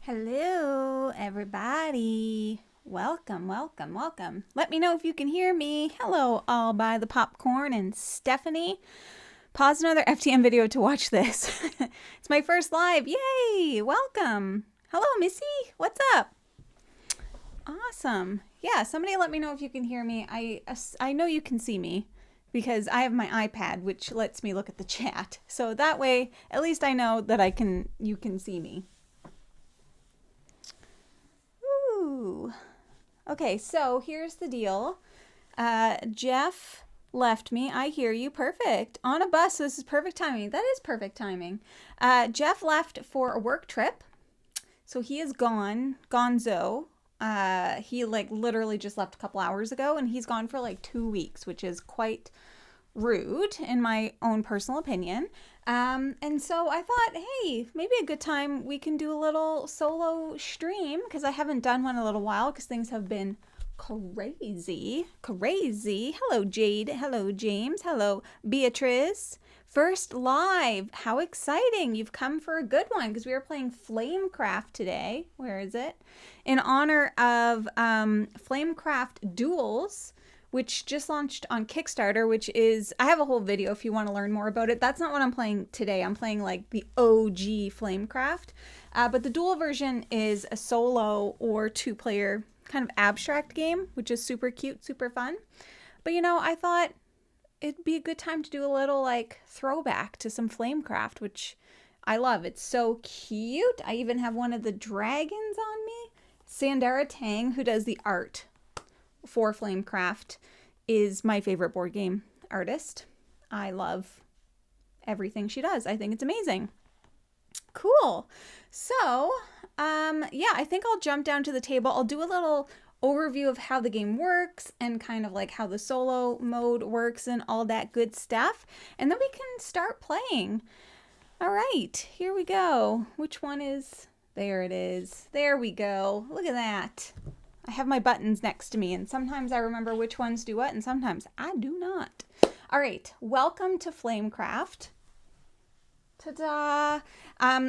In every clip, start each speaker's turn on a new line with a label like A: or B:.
A: Hello, everybody. Welcome, welcome, welcome. Let me know if you can hear me. Hello, all by the popcorn and Stephanie. Pause another FTM video to watch this. It's my first live. Yay! Welcome. Hello, Missy. What's up? Awesome. Yeah, somebody let me know if you can hear me. I know you can see me. because I have my iPad, which lets me look at the chat. So that way, at least I know that you can see me. Ooh. Okay, so here's the deal. Jeff left me. I hear you. Perfect. On a bus. So this is perfect timing. That is perfect timing. Jeff left for a work trip. So he is gone. Gonzo. He like literally just left a couple hours ago, and he's gone for like 2 weeks, which is quite rude in my own personal opinion. And so I thought, hey, maybe a good time we can do a little solo stream, because I haven't done one in a little while because things have been crazy. Hello, Jade. Hello, James. Hello, Beatrice. First live. How exciting. You've come for a good one, because we are playing Flamecraft today. Where is it? In honor of Flamecraft Duels, which just launched on Kickstarter, which is, I have a whole video if you want to learn more about it. That's not what I'm playing today. I'm playing like the OG Flamecraft. But the dual version is a solo or 2-player kind of abstract game, which is super cute, super fun. But you know, I thought it'd be a good time to do a little like throwback to some Flamecraft, which I love. It's so cute. I even have one of the dragons on me. Sandara Tang, who does the art for Flamecraft, is my favorite board game artist. I love everything she does. I think it's amazing. Cool. So, yeah, I think I'll jump down to the table. I'll do a little overview of how the game works and kind of like how the solo mode works and all that good stuff. And then we can start playing. All right, here we go. Which one is... There it is. There we go. Look at that. I have my buttons next to me, and sometimes I remember which ones do what, and sometimes I do not. All right, welcome to Flamecraft. Ta-da!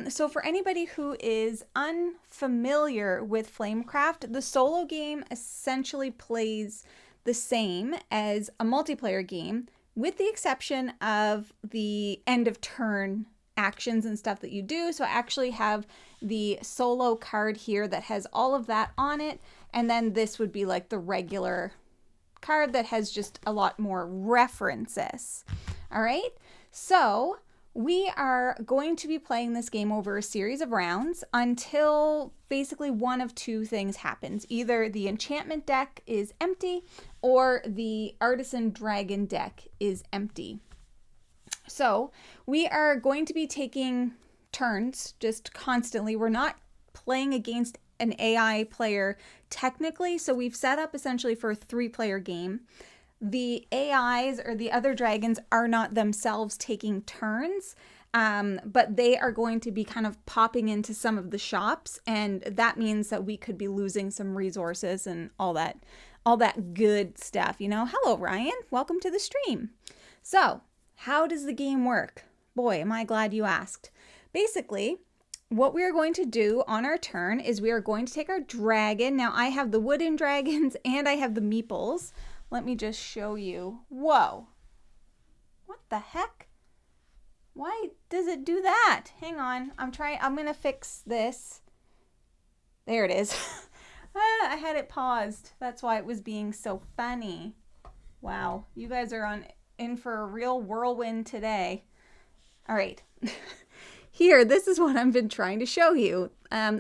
A: So for anybody who is unfamiliar with Flamecraft, the solo game essentially plays the same as a multiplayer game, with the exception of the end of turn actions and stuff that you do. So I actually have the solo card here that has all of that on it, and then this would be like the regular card that has just a lot more references. All right, so we are going to be playing this game over a series of rounds until basically one of two things happens. Either the enchantment deck is empty or the artisan dragon deck is empty. So we are going to be taking turns just constantly. We're not playing against an AI player technically, so we've set up essentially for a 3-player game. The AIs or the other dragons are not themselves taking turns, but they are going to be kind of popping into some of the shops, and that means that we could be losing some resources and all that good stuff, you know. Hello, Ryan. Welcome to the stream. So, how does the game work? Boy, am I glad you asked. Basically, what we are going to do on our turn is we are going to take our dragon. Now, I have the wooden dragons and I have the meeples. Let me just show you. Whoa. What the heck? Why does it do that? Hang on. I'm going to fix this. There it is. I had it paused. That's why it was being so funny. Wow. You guys are in for a real whirlwind today. All right. Here, this is what I've been trying to show you.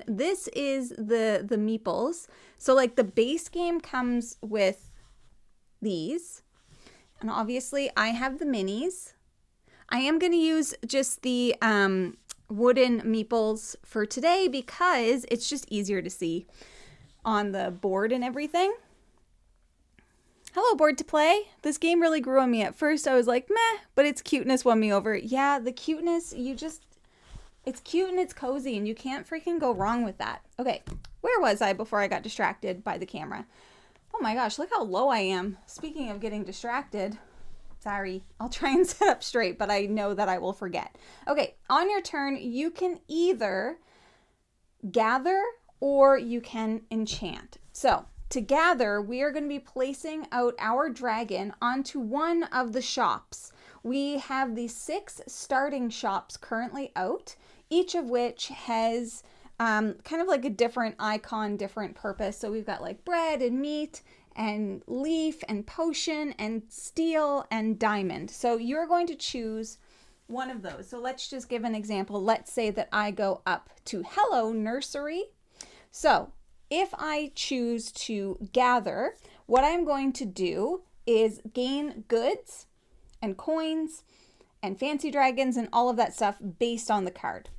A: This is the meeples. So like the base game comes with these, and obviously I have the minis. I am going to use just the wooden meeples for today because it's just easier to see on the board and everything. Hello, Board to Play. This game really grew on me. At first I was like, meh, but its cuteness won me over. Yeah, the cuteness, it's cute and it's cozy and you can't freaking go wrong with that. Okay, where was I before I got distracted by the camera? Oh my gosh, look how low I am. Speaking of getting distracted, sorry, I'll try and sit up straight, but I know that I will forget. Okay, on your turn, you can either gather or you can enchant. So to gather, we are going to be placing out our dragon onto one of the shops. We have the 6 starting shops currently out, each of which has kind of like a different icon, different purpose. So we've got like bread and meat and leaf and potion and steel and diamond. So you're going to choose one of those. So let's just give an example. Let's say that I go up to Hello Nursery. So if I choose to gather, what I'm going to do is gain goods and coins and fancy dragons and all of that stuff based on the card.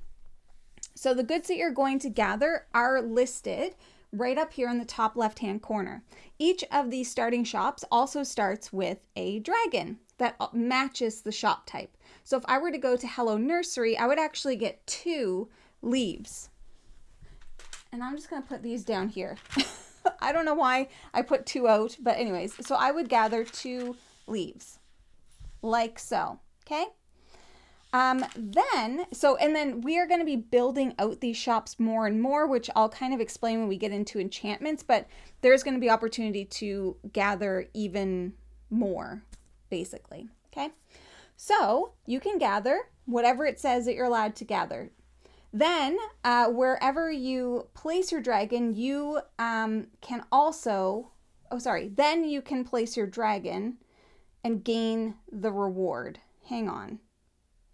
A: So the goods that you're going to gather are listed right up here in the top left-hand corner. Each of these starting shops also starts with a dragon that matches the shop type. So if I were to go to Hello Nursery, I would actually get 2 leaves. And I'm just going to put these down here. I don't know why I put 2 out, but anyways, so I would gather 2 leaves like so, okay? And then we are going to be building out these shops more and more, which I'll kind of explain when we get into enchantments, but there's going to be opportunity to gather even more, basically, okay? So you can gather whatever it says that you're allowed to gather. Then wherever you place your dragon, you can also, then you can place your dragon and gain the reward. Hang on.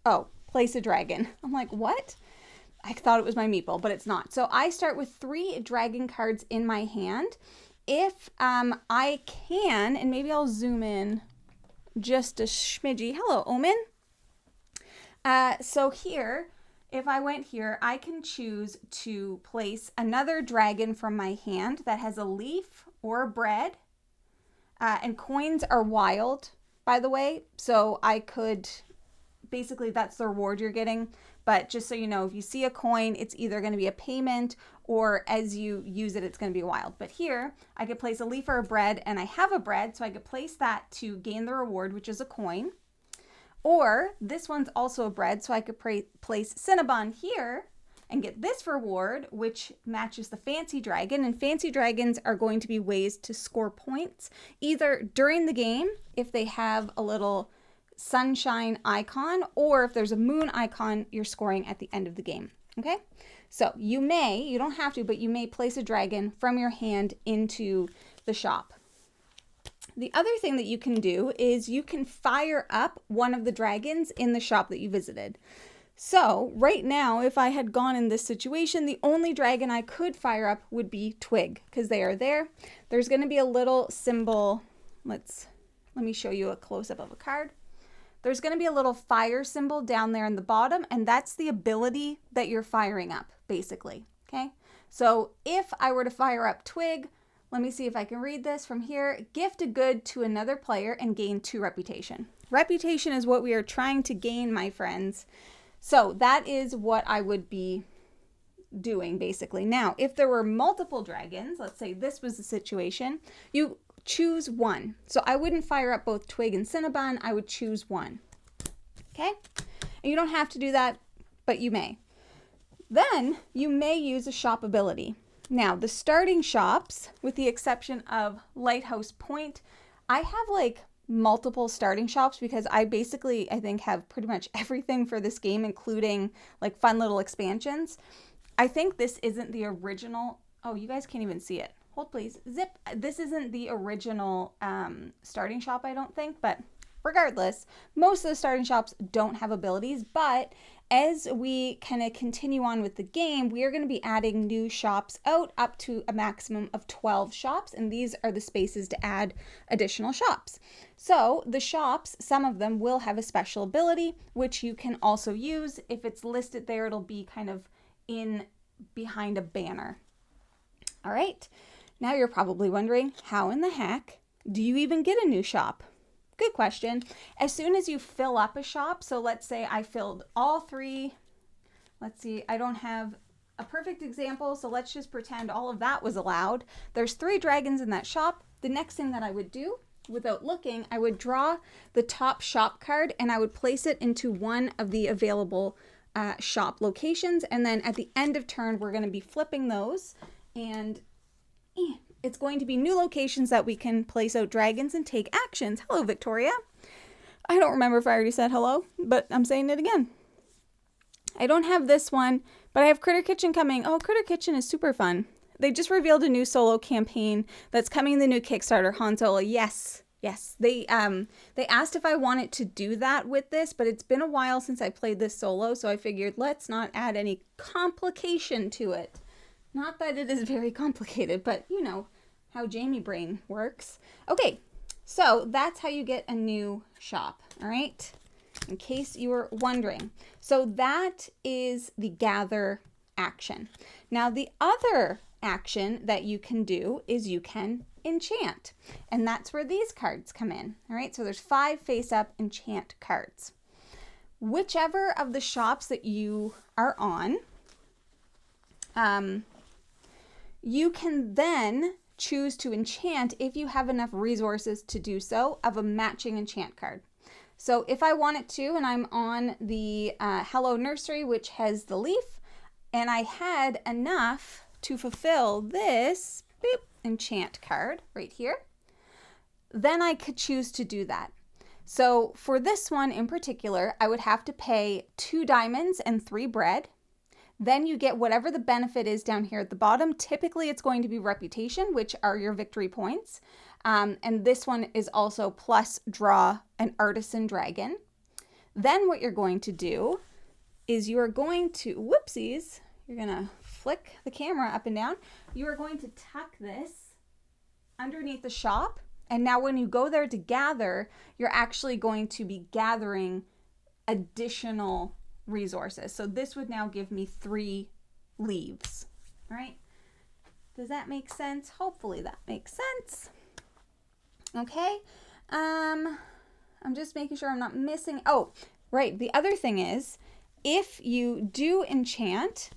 A: Oh, place a dragon. I'm like, what? I thought it was my meeple, but it's not. So I start with 3 dragon cards in my hand. If I can, and maybe I'll zoom in just a smidgy. Hello, Omen. So here, if I went here, I can choose to place another dragon from my hand that has a leaf or a bread. And coins are wild, by the way. So I could, basically that's the reward you're getting. But just so you know, if you see a coin, it's either going to be a payment or as you use it, it's going to be wild. But here, I could place a leaf or a bread, and I have a bread, so I could place that to gain the reward, which is a coin. Or this one's also a bread, so I could place Cinnabon here and get this reward, which matches the fancy dragon. And fancy dragons are going to be ways to score points, either during the game, if they have a little sunshine icon, or if there's a moon icon, you're scoring at the end of the game, okay? So you don't have to, but you may place a dragon from your hand into the shop. The other thing that you can do is you can fire up one of the dragons in the shop that you visited. So right now, if I had gone in this situation, the only dragon I could fire up would be Twig, because they are there. There's going to be a little symbol. Let me show you a close-up of a card. There's going to be a little fire symbol down there in the bottom, and that's the ability that you're firing up, basically, okay? So if I were to fire up Twig, let me see if I can read this from here. Gift a good to another player and gain 2 reputation. Reputation is what we are trying to gain, my friends. So that is what I would be doing, basically. Now, if there were multiple dragons, let's say this was the situation, you choose one. So I wouldn't fire up both Twig and Cinnabon. I would choose one. Okay? And you don't have to do that, but you may. Then you may use a shop ability. Now, the starting shops, with the exception of Lighthouse Point, I have like multiple starting shops because I basically, I think, have pretty much everything for this game, including like fun little expansions. I think this isn't the original. Oh, you guys can't even see it. Hold please. Zip. This isn't the original starting shop, I don't think, but regardless, most of the starting shops don't have abilities, but as we kind of continue on with the game, we are going to be adding new shops out up to a maximum of 12 shops, and these are the spaces to add additional shops. So the shops, some of them will have a special ability, which you can also use. If it's listed there, it'll be kind of in behind a banner. All right, now you're probably wondering, how in the heck do you even get a new shop? Good question. As soon as you fill up a shop, so let's say I filled all 3. Let's see, I don't have a perfect example, so let's just pretend all of that was allowed. There's 3 dragons in that shop. The next thing that I would do, without looking, I would draw the top shop card and I would place it into one of the available shop locations. And then at the end of turn, we're going to be flipping those, and it's going to be new locations that we can place out dragons and take actions. Hello, Victoria. I don't remember if I already said hello, but I'm saying it again. I don't have this one, but I have Critter Kitchen coming. Oh, Critter Kitchen is super fun. They just revealed a new solo campaign that's coming in the new Kickstarter, Han Solo. Yes. Yes. They asked if I wanted to do that with this, but it's been a while since I played this solo, so I figured let's not add any complication to it. Not that it is very complicated, but you know how Jamie brain works. Okay, so that's how you get a new shop, all right? In case you were wondering. So that is the gather action. Now the other action that you can do is you can enchant, and that's where these cards come in. All right, so there's 5 face-up enchant cards. Whichever of the shops that you are on, you can then choose to enchant if you have enough resources to do so of a matching enchant card. So if I wanted to, and I'm on the Hello Nursery, which has the leaf, and I had enough to fulfill this beep, enchant card right here, then I could choose to do that. So for this one in particular, I would have to pay 2 diamonds and 3 bread. Then you get whatever the benefit is down here at the bottom. Typically it's going to be reputation, which are your victory points. And this one is also plus draw an artisan dragon. Then what you're going to do is you are going to, whoopsies, you're going to flick the camera up and down. You are going to tuck this underneath the shop. And now when you go there to gather, you're actually going to be gathering additional resources. So this would now give me 3 leaves. All right. Does that make sense? Hopefully that makes sense. Okay. I'm just making sure I'm not missing. Oh, right. The other thing is, if you do enchant,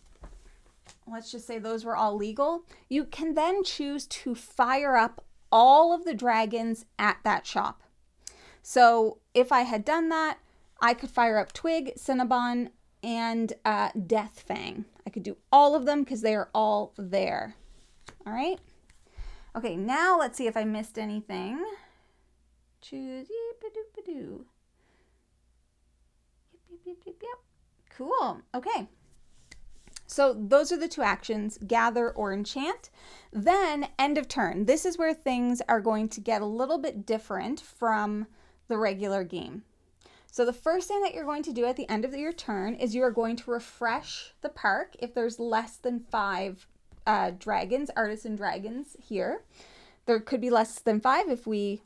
A: let's just say those were all legal, you can then choose to fire up all of the dragons at that shop. So if I had done that, I could fire up Twig, Cinnabon, and Death Fang. I could do all of them because they are all there. All right. Okay, now let's see if I missed anything. Choose. Yep. Cool. Okay. So those are the 2 actions, gather or enchant. Then end of turn. This is where things are going to get a little bit different from the regular game. So the first thing that you're going to do at the end of your turn is you are going to refresh the park if there's less than 5 dragons, artisan dragons here. There could be less than 5 if we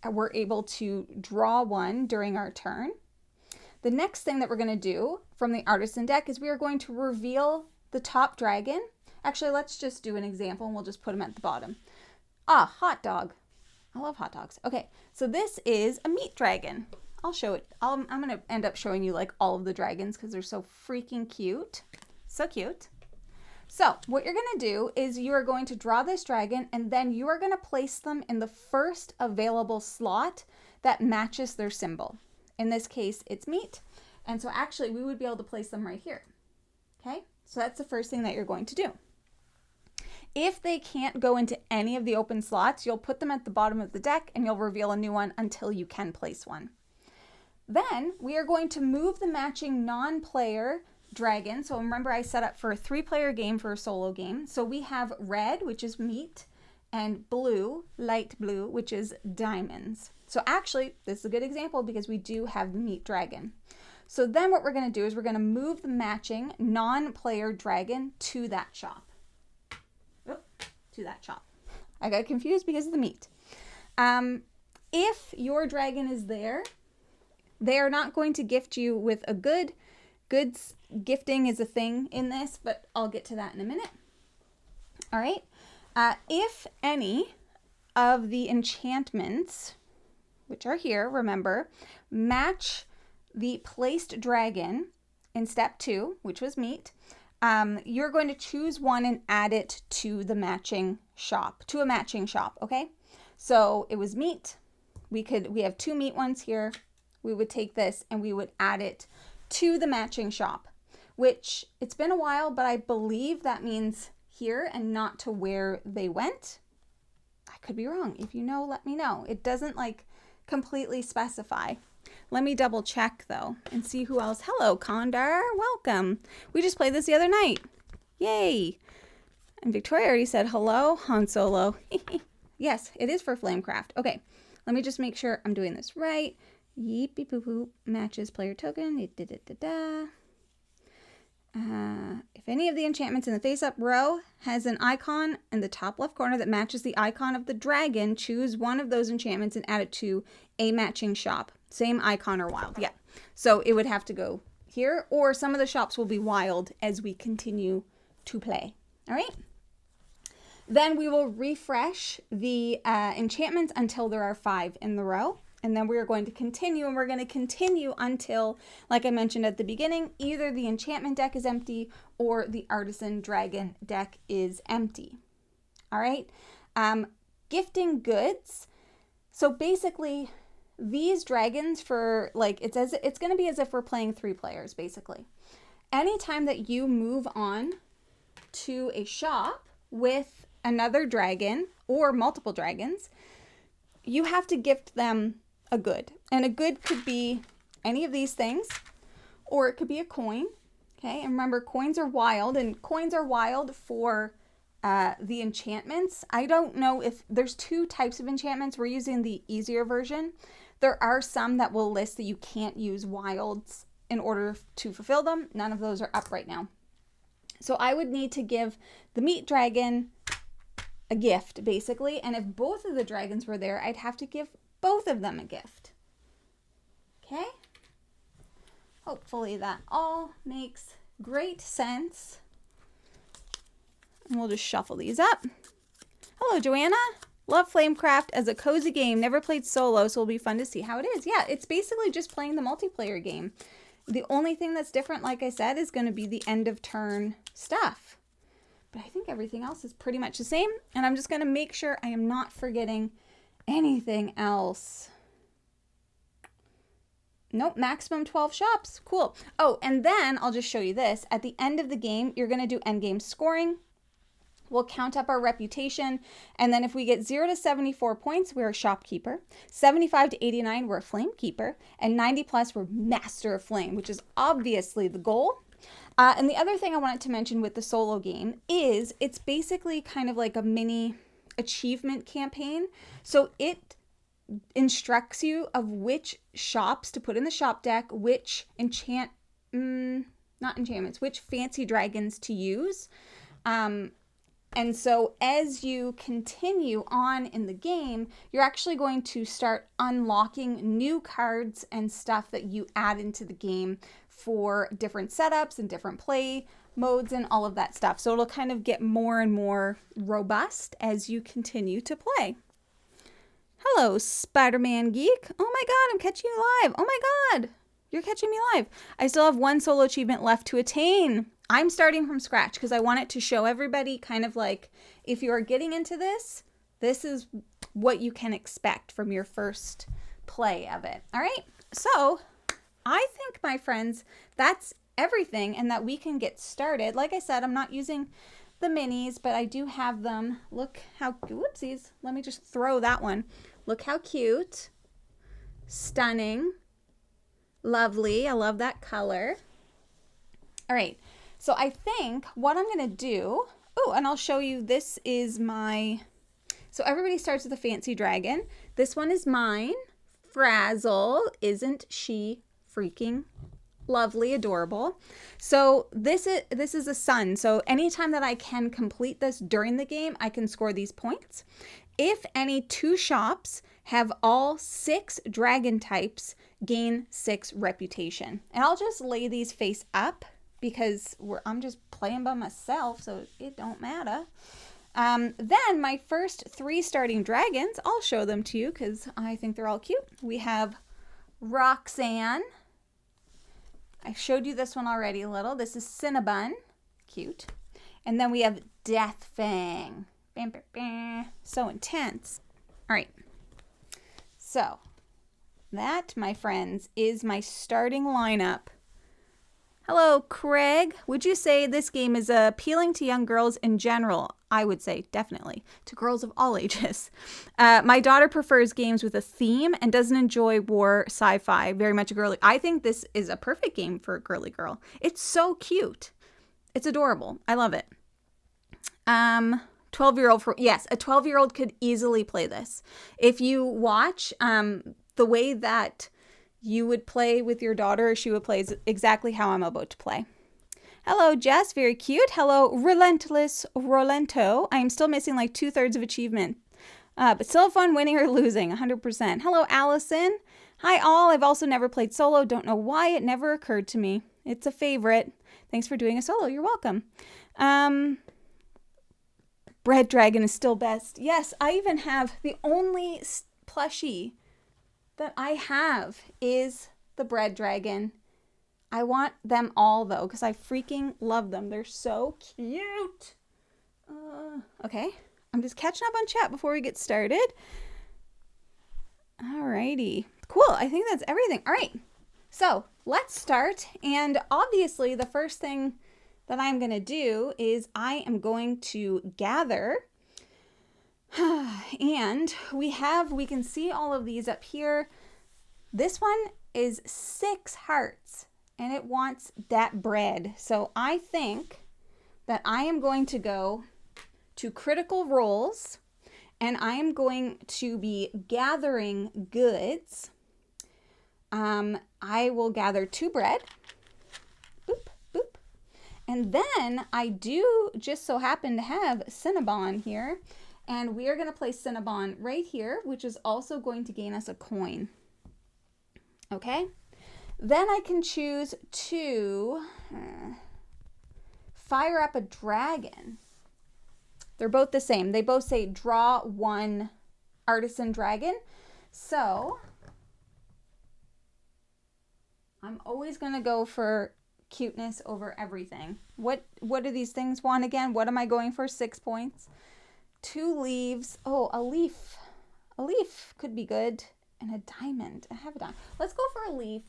A: were able to draw one during our turn. The next thing that we're going to do from the artisan deck is we are going to reveal the top dragon. Actually, let's just do an example and we'll just put them at the bottom. Ah, hot dog. I love hot dogs. Okay, so this is a meat dragon. I'll show it. I'm going to end up showing you like all of the dragons because they're so freaking cute. So cute. So what you're going to do is you are going to draw this dragon and then you are going to place them in the first available slot that matches their symbol. In this case, it's meat. And so actually we would be able to place them right here. Okay, so that's the first thing that you're going to do. If they can't go into any of the open slots, you'll put them at the bottom of the deck and you'll reveal a new one until you can place one. Then we are going to move the matching non-player dragon. So remember I set up for a 3-player game for a solo game. So we have red, which is meat, and blue, light blue, which is diamonds. So actually, this is a good example because we do have the meat dragon. So then what we're going to do is we're going to move the matching non-player dragon to that shop. I got confused because of the meat. If your dragon is there, they are not going to gift you with a good. Goods gifting is a thing in this, but I'll get to that in a minute. All right. If any of the enchantments, which are here, remember, match the placed dragon in step 2, which was meat, you're going to choose one and add it to the matching shop, to a matching shop, okay? So it was meat. We have 2 meat ones here. We would take this and we would add it to the matching shop, which it's been a while, but I believe that means here and not to where they went. I could be wrong. If you know, let me know. It doesn't like completely specify. Let me double check though and see who else. Hello, Condar. Welcome. We just played this the other night. Yay. And Victoria already said hello, Han Solo. Yes, it is for Flamecraft. Okay, let me just make sure I'm doing this right. Yeepy poo poo matches player token. If any of the enchantments in the face-up row has an icon in the top left corner that matches the icon of the dragon, choose one of those enchantments and add it to a matching shop. Same icon or wild. Yeah. So it would have to go here, or some of the shops will be wild as we continue to play. All right. Then we will refresh the enchantments until there are 5 in the row. And then we are going to continue, and we're going to continue until, like I mentioned at the beginning, either the enchantment deck is empty or the artisan dragon deck is empty. All right. Gifting goods. So basically, these dragons for it's going to be as if we're playing 3 players, basically. Anytime that you move on to a shop with another dragon or multiple dragons, you have to gift them a good. And a good could be any of these things, or it could be a coin. Okay, and remember, coins are wild, and coins are wild for the enchantments. I don't know if there's 2 types of enchantments. We're using the easier version. There are some that will list that you can't use wilds in order to fulfill them. None of those are up right now. So I would need to give the meat dragon a gift, basically. And if both of the dragons were there, I'd have to give both of them a gift. Okay? Hopefully that all makes great sense. And we'll just shuffle these up. Hello, Joanna. Love Flamecraft as a cozy game. Never played solo, so it'll be fun to see how it is. Yeah, it's basically just playing the multiplayer game. The only thing that's different, like I said, is going to be the end of turn stuff. But I think everything else is pretty much the same. And I'm just going to make sure I am not forgetting anything else. Nope, maximum 12 shops. Cool. Oh, and then I'll just show you this. At the end of the game, you're going to do end game scoring. We'll count up our reputation, and then if we get 0 to 74 points, we're a shopkeeper. 75 to 89, we're a flamekeeper, and 90 plus, we're master of flame, which is obviously the goal. And the other thing I wanted to mention with the solo game is it's basically kind of like a mini achievement campaign. So it instructs you of which shops to put in the shop deck, which which fancy dragons to use. And so as you continue on in the game, you're actually going to start unlocking new cards and stuff that you add into the game for different setups and different play modes and all of that stuff. So it'll kind of get more and more robust as you continue to play. Hello, Spider-Man Geek. Oh my God, I'm catching you live. Oh my God, you're catching me live. I still have 1 solo achievement left to attain. I'm starting from scratch because I want it to show everybody kind of like, if you are getting into this, this is what you can expect from your first play of it. All right. So I think, my friends, that's everything and that we can get started. Like I said, I'm not using the minis, but I do have them. Look how, whoopsies. Let me just throw that one. Look how cute. Stunning. Lovely. I love that color. All right. So I think what I'm going to do, oh, and I'll show you, this is my, so everybody starts with a fancy dragon. This one is mine. Frazzle. Isn't she freaking lovely, adorable? So this is a sun. So anytime that I can complete this during the game, I can score these points. If any 2 shops have all 6 dragon types, gain 6 reputation. And I'll just lay these face up, because I'm just playing by myself, so it don't matter. Then my first 3 starting dragons, I'll show them to you because I think they're all cute. We have Roxanne. I showed you this one already a little. This is Cinnabon. Cute. And then we have Deathfang. Bam, bam, bam. So intense. All right. So that, my friends, is my starting lineup. Hello, Craig. Would you say this game is appealing to young girls in general? I would say definitely. To girls of all ages. My daughter prefers games with a theme and doesn't enjoy war sci-fi. Very much a girly. I think this is a perfect game for a girly girl. It's so cute. It's adorable. I love it. 12-year-old, yes, a 12-year-old could easily play this. If you watch the way that you would play with your daughter, she would play exactly how I'm about to play. Hello, Jess. Very cute. Hello, Relentless Rolento. I am still missing like 2/3 of achievement. But still fun winning or losing, 100%. Hello, Allison. Hi, all. I've also never played solo. Don't know why. It never occurred to me. It's a favorite. Thanks for doing a solo. You're welcome. Bread Dragon is still best. Yes, I even have the only plushie that I have is the Bread Dragon. I want them all, though, because I freaking love them. They're so cute. Okay. I'm just catching up on chat before we get started. Alrighty. Cool. I think that's everything. All right. So let's start. And obviously, the first thing that I'm going to do is I am going to gather. And we can see all of these up here. This one is 6 hearts. And it wants that bread. So I think that I am going to go to critical roles and I am going to be gathering goods. I will gather 2 bread. Boop, boop. And then I do just so happen to have Cinnabon here. And we are going to place Cinnabon right here, which is also going to gain us a coin. Okay? Then I can choose to fire up a dragon. They're both the same. They both say draw 1 artisan dragon. So I'm always going to go for cuteness over everything. What do these things want again? What am I going for? 6 points. 2 leaves. Oh, a leaf. A leaf could be good. And a diamond. I have a diamond. Let's go for a leaf.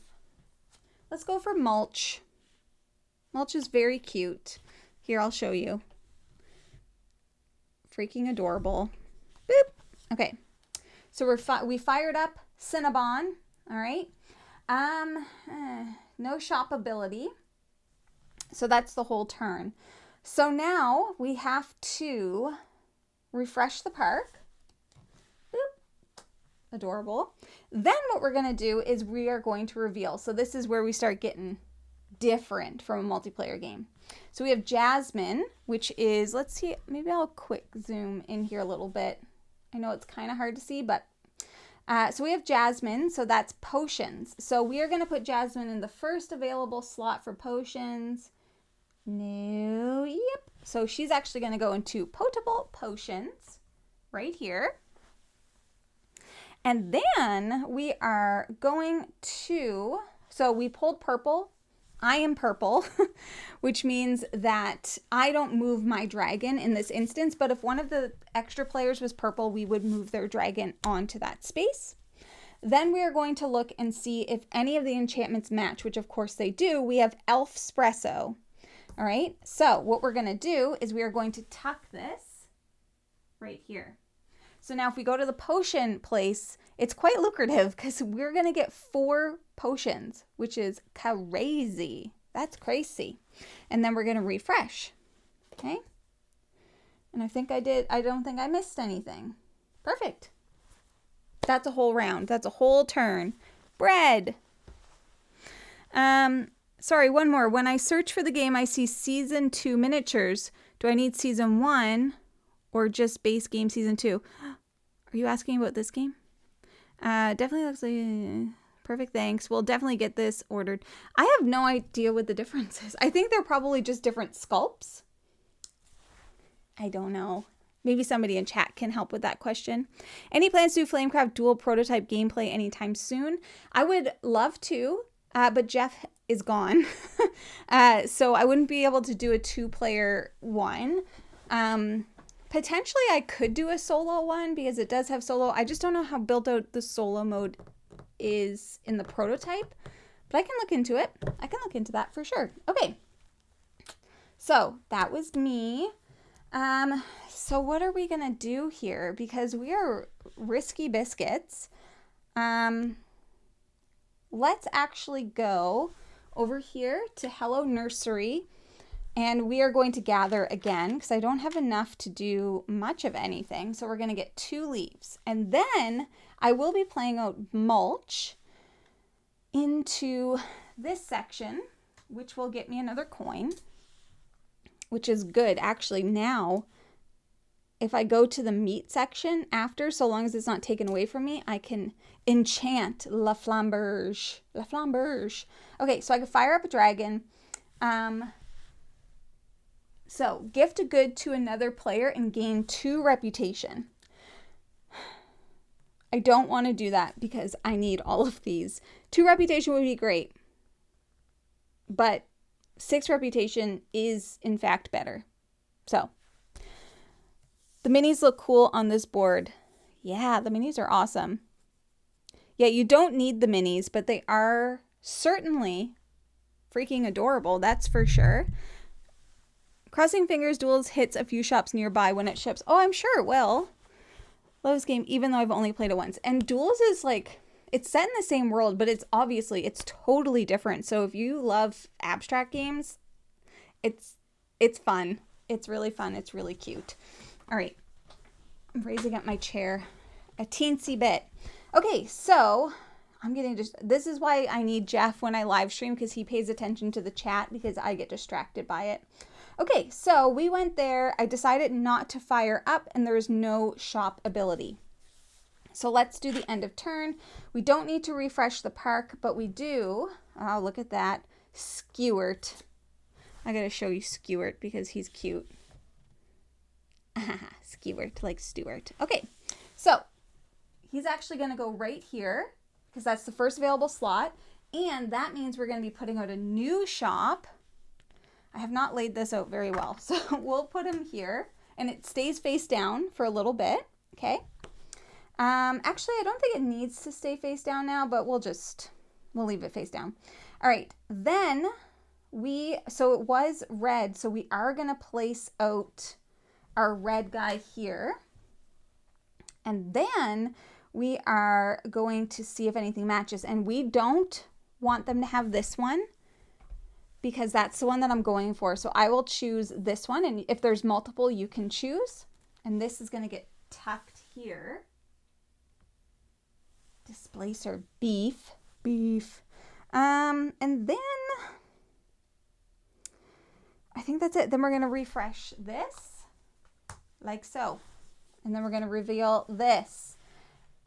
A: Let's go for mulch. Mulch is very cute. Here, I'll show you. Freaking adorable. Boop. Okay. So we fired up Cinnabon. All right. No shop ability. So that's the whole turn. So now we have to refresh the park. Adorable. Then what we're going to do is we are going to reveal. So this is where we start getting different from a multiplayer game. So we have Jasmine, which is, let's see, maybe I'll quick zoom in here a little bit. I know it's kind of hard to see, but so we have Jasmine. So that's potions. So we are going to put Jasmine in the first available slot for potions. No, yep. So she's actually going to go into potable potions right here. And then we are going to, so we pulled purple. I am purple, which means that I don't move my dragon in this instance. But if one of the extra players was purple, we would move their dragon onto that space. Then we are going to look and see if any of the enchantments match, which of course they do. We have Elf Espresso. All right. So what we're going to do is we are going to tuck this right here. So now if we go to the potion place, it's quite lucrative because we're going to get 4 potions, which is crazy. That's crazy. And then we're going to refresh. Okay. And I think I did. I don't think I missed anything. Perfect. That's a whole round. That's a whole turn. Bread. Sorry, one more. When I search for the game, I see season 2 miniatures. Do I need season 1 or just base game season 2? Are you asking about this game? Definitely looks like perfect. Thanks. We'll definitely get this ordered. I have no idea what the difference is. I think they're probably just different sculpts. I don't know. Maybe somebody in chat can help with that question. Any plans to do Flamecraft dual prototype gameplay anytime soon? I would love to, but Jeff is gone. So I wouldn't be able to do a 2-player one. Potentially I could do a solo one because it does have solo. I just don't know how built out the solo mode is in the prototype, but I can look into it. I can look into that for sure. Okay. So that was me. So what are we going to do here? Because we are risky biscuits. Let's actually go over here to Hello Nursery And we are going to gather again because I don't have enough to do much of anything. So we're going to get 2 leaves. And then I will be playing out mulch into this section, which will get me another coin, which is good. Actually, now, if I go to the meat section after, so long as it's not taken away from me, I can enchant la flamberge. La flamberge. Okay, so I can fire up a dragon. So, gift a good to another player and gain 2 reputation. I don't want to do that because I need all of these. 2 reputation would be great. But 6 reputation is, in fact, better. So, the minis look cool on this board. Yeah, the minis are awesome. Yeah, you don't need the minis, but they are certainly freaking adorable. That's for sure. Crossing fingers, Duels hits a few shops nearby when it ships. Oh, I'm sure it will. Love this game, even though I've only played it once. And Duels is like, it's set in the same world, but it's totally different. So if you love abstract games, it's fun. It's really fun. It's really cute. All right. I'm raising up my chair a teensy bit. Okay, so this is why I need Jeff when I live stream, because he pays attention to the chat because I get distracted by it. Okay, so we went there. I decided not to fire up and there is no shop ability. So let's do the end of turn. We don't need to refresh the park, but we do. Oh, look at that. Skewert. I gotta show you Skewert because he's cute. Skewert, like Stuart. Okay, so he's actually gonna go right here because that's the first available slot. And that means we're gonna be putting out a new shop. I have not laid this out very well. So we'll put him here and it stays face down for a little bit. Okay. Actually, I don't think it needs to stay face down now, but we'll leave it face down. All right. Then so it was red. So we are going to place out our red guy here. And then we are going to see if anything matches. And we don't want them to have this one, because that's the one that I'm going for. So I will choose this one. And if there's multiple, you can choose. And this is going to get tucked here. Displacer beef. And then I think that's it. Then we're going to refresh this like so. And then we're going to reveal this.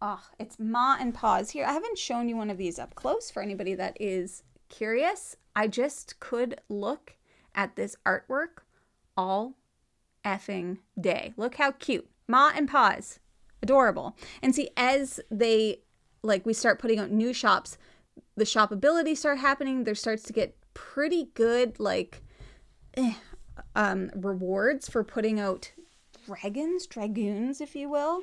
A: Oh, it's Ma and Paws here. I haven't shown you one of these up close for anybody that is curious. I just could look at this artwork all effing day. Look how cute. Ma and Paws. Adorable. And see, as we start putting out new shops, the shop abilities start happening. There starts to get pretty good, rewards for putting out dragoons, if you will.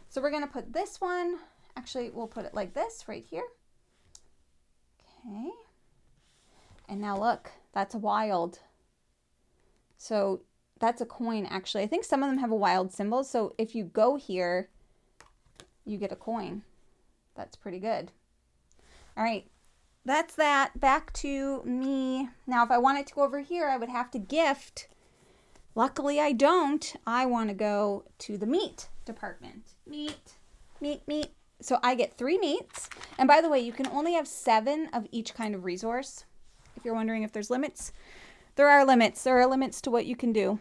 A: So we're going to put this one. Actually, we'll put it like this right here. Okay. And now look, that's a wild. So that's a coin, actually. I think some of them have a wild symbol. So if you go here, you get a coin. That's pretty good. All right, that's that. Back to me. Now, if I wanted to go over here, I would have to gift. Luckily, I don't. I want to go to the meat department. Meat. So I get 3 meats. And by the way, you can only have 7 of each kind of resource. If you're wondering if there's limits, there are limits. There are limits to what you can do.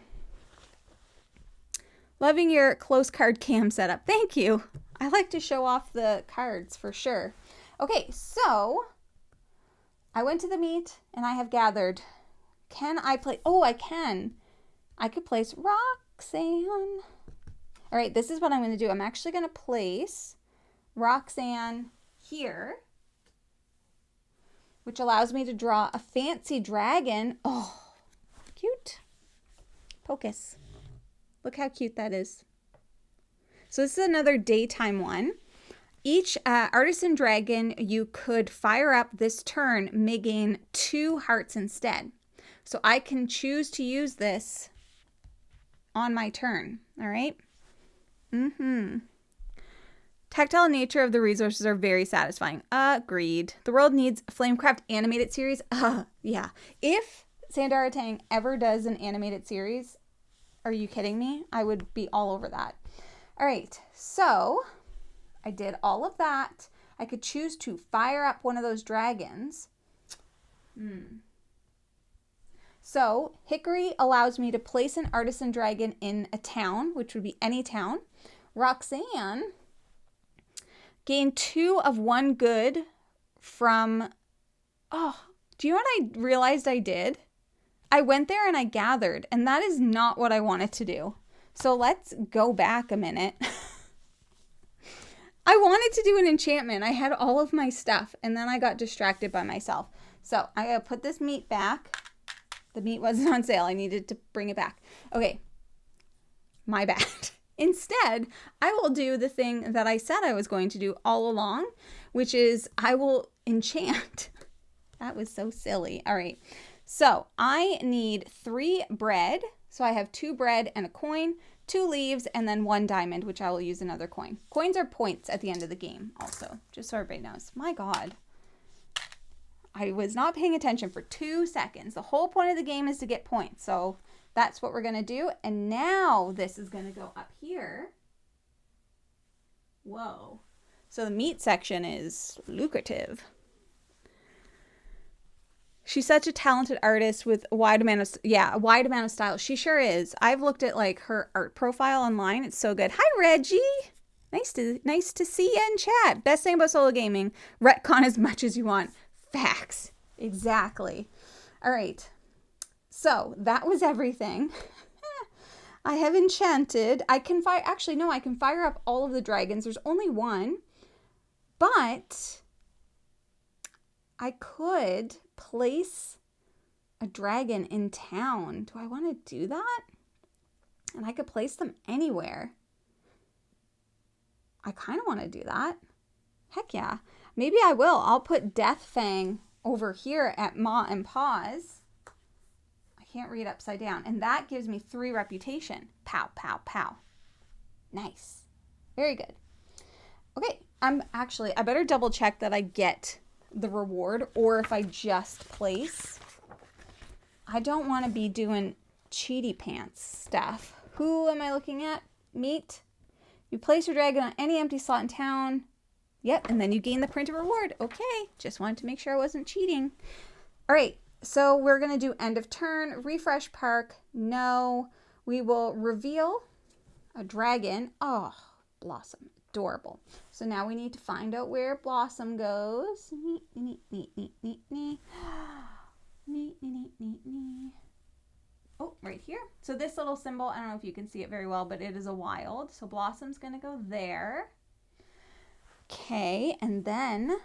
A: Loving your close card cam setup. Thank you. I like to show off the cards for sure. Okay, so I went to the meet and I have gathered. Can I play? Oh, I can. I could place Roxanne. All right, this is what I'm going to do. I'm actually going to place Roxanne here, which allows me to draw a fancy dragon. Oh, cute. Pocus. Look how cute that is. So this is another daytime one. Each artisan dragon you could fire up this turn may gain 2 hearts instead. So I can choose to use this on my turn. All right. Tactile nature of the resources are very satisfying. Agreed. The world needs Flamecraft animated series. Yeah. If Sandara Tang ever does an animated series, are you kidding me? I would be all over that. All right, so I did all of that. I could choose to fire up one of those dragons. So Hickory allows me to place an artisan dragon in a town, which would be any town. Roxanne gained 2 of 1 good from, oh, do you know what I realized I did? I went there and I gathered, and that is not what I wanted to do. So let's go back a minute. I wanted to do an enchantment. I had all of my stuff, and then I got distracted by myself. So I gotta put this meat back. The meat wasn't on sale. I needed to bring it back. Okay, my bad. Instead, I will do the thing that I said I was going to do all along, which is I will enchant. That was so silly. All right. So I need 3 bread. So I have 2 bread and a coin, 2 leaves, and then 1 diamond, which I will use another coin. Coins are points at the end of the game also, just so everybody knows. My God. I was not paying attention for 2 seconds. The whole point of the game is to get points. So that's what we're going to do. And now this is going to go up here. Whoa. So the meat section is lucrative. She's such a talented artist with a wide amount of style. She sure is. I've looked at like her art profile online. It's so good. Hi, Reggie. Nice to see you in chat. Best thing about solo gaming, retcon as much as you want. Facts. Exactly. All right. So that was everything. I have enchanted. I can fire up all of the dragons. There's only 1, but I could place a dragon in town. Do I want to do that? And I could place them anywhere. I kind of want to do that. Heck yeah. Maybe I will. I'll put Deathfang over here at Ma and Pa's. I can't read upside down. And that gives me 3 reputation. Pow, pow, pow. Nice. Very good. Okay. I better double check that I get the reward, or if I just place. I don't want to be doing cheaty pants stuff. Who am I looking at? Meat. You place your dragon on any empty slot in town. Yep, and then you gain the printed reward. Okay, just wanted to make sure I wasn't cheating. All right, so we're going to do end of turn, refresh park. No, we will reveal a dragon. Oh, Blossom. Adorable. So now we need to find out where Blossom goes. Neat, neat, neat, neat, neat, neat. Neat, neat, neat, neat. Oh, right here. So this little symbol, I don't know if you can see it very well, but it is a wild. So Blossom's going to go there. Okay, and then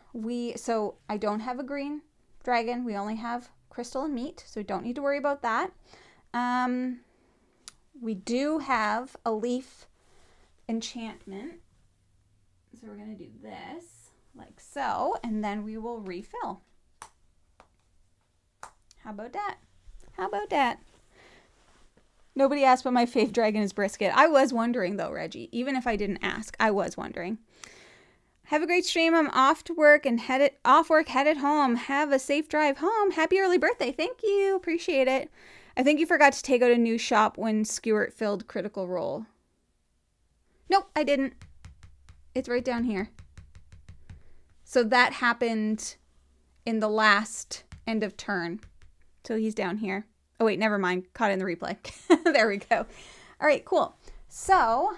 A: so I don't have a green dragon. We only have crystal and meat, so we don't need to worry about that. We do have a leaf enchantment. So we're going to do this like so, and then we will refill. How about that? How about that? Nobody asked what my fave dragon is brisket. I was wondering though, Reggie. Even if I didn't ask, I was wondering. Have a great stream. I'm off work, headed home. Have a safe drive home. Happy early birthday. Thank you. Appreciate it. I think you forgot to take out a new shop when Skewart filled Critical Role. Nope, I didn't. It's right down here. So that happened in the last end of turn. So he's down here. Oh wait, never mind. Caught it in the replay. There we go. All right, cool. So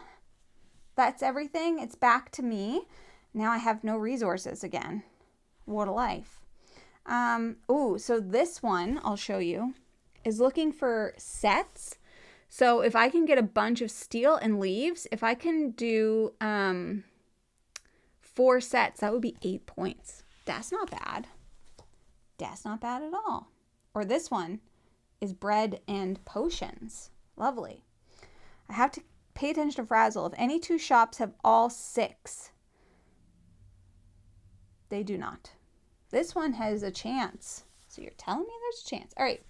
A: that's everything. It's back to me. Now I have no resources again. What a life. So this one I'll show you is looking for sets. So if I can get a bunch of steel and leaves, if I can do 4 sets, that would be 8 points. That's not bad. That's not bad at all. Or this one is bread and potions. Lovely. I have to pay attention to Frazzle. If any 2 shops have all 6, they do not. This one has a chance. So you're telling me there's a chance. All right.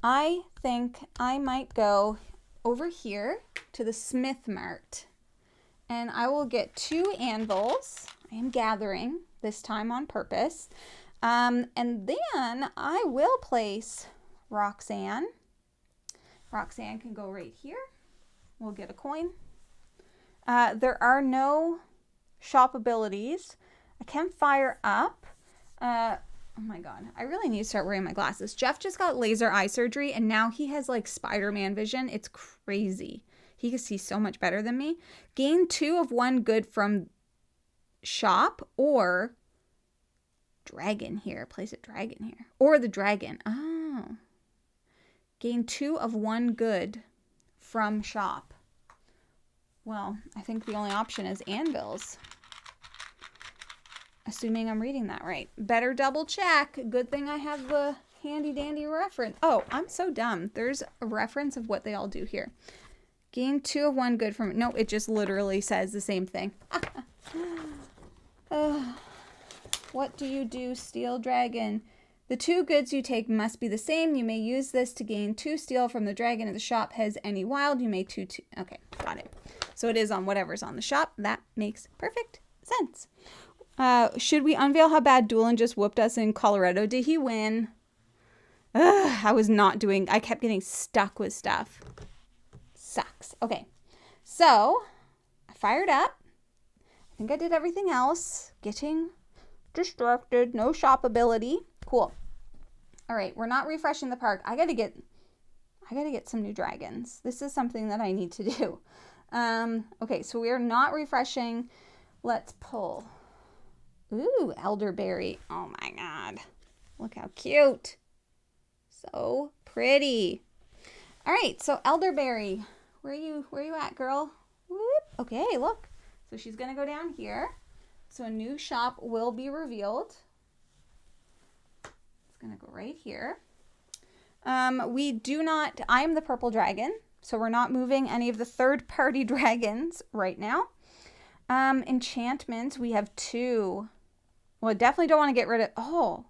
A: I think I might go over here to the Smith Mart, and I will get 2 anvils. I am gathering this time on purpose. And then I will place Roxanne. Roxanne can go right here. We'll get a coin. There are no shop abilities. I can fire up. Oh my god, I really need to start wearing my glasses. Jeff just got laser eye surgery and now he has like Spider-Man vision. It's crazy. He can see so much better than me. Gain 2 of 1 good from shop or dragon here. Place a dragon here. Or the dragon. Oh. Gain 2 of 1 good from shop. Well, I think the only option is anvils. Assuming I'm reading that right. Better double check. Good thing I have the handy dandy reference. Oh, I'm so dumb. There's a reference of what they all do here. Gain 2 of 1 good from... No, it just literally says the same thing. What do you do, Steel Dragon? The 2 goods you take must be the same. You may use this to gain 2 steel from the dragon. If the shop has any wild, you may 2... Okay, got it. So it is on whatever's on the shop. That makes perfect sense. Should we unveil how bad Doolin just whooped us in Colorado? Did he win? Ugh, I kept getting stuck with stuff. Sucks. Okay. So, I fired up. I think I did everything else. Getting distracted. No shop ability. Cool. All right. We're not refreshing the park. I gotta get some new dragons. This is something that I need to do. Okay. So we are not refreshing. Let's pull. Ooh, elderberry. Oh my god. Look how cute. So pretty. All right, so elderberry. Where are you at, girl? Whoop. Okay, look. So she's going to go down here. So a new shop will be revealed. It's going to go right here. I'm the purple dragon, so we're not moving any of the third-party dragons right now. Enchantments, we have 2. Well, I definitely don't want to get rid of...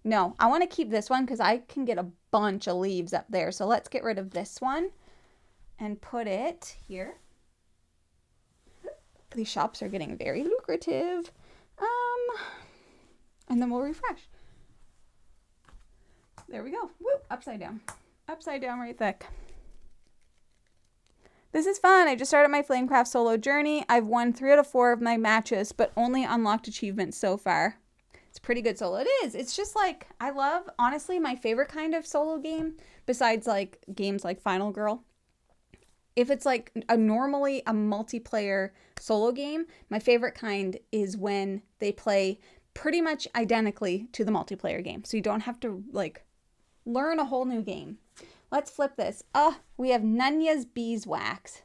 A: No, I want to keep this one because I can get a bunch of leaves up there. So let's get rid of this one and put it here. These shops are getting very lucrative. And then we'll refresh. There we go. Whoop, upside down. Upside down right thick. This is fun. I just started my Flamecraft solo journey. I've won 3 out of 4 of my matches, but only unlocked achievements so far. It's pretty good solo. It is. It's just like, I love, honestly, my favorite kind of solo game, besides like games like Final Girl. If it's like normally a multiplayer solo game, my favorite kind is when they play pretty much identically to the multiplayer game. So you don't have to like learn a whole new game. Let's flip this. We have Nunya's beeswax.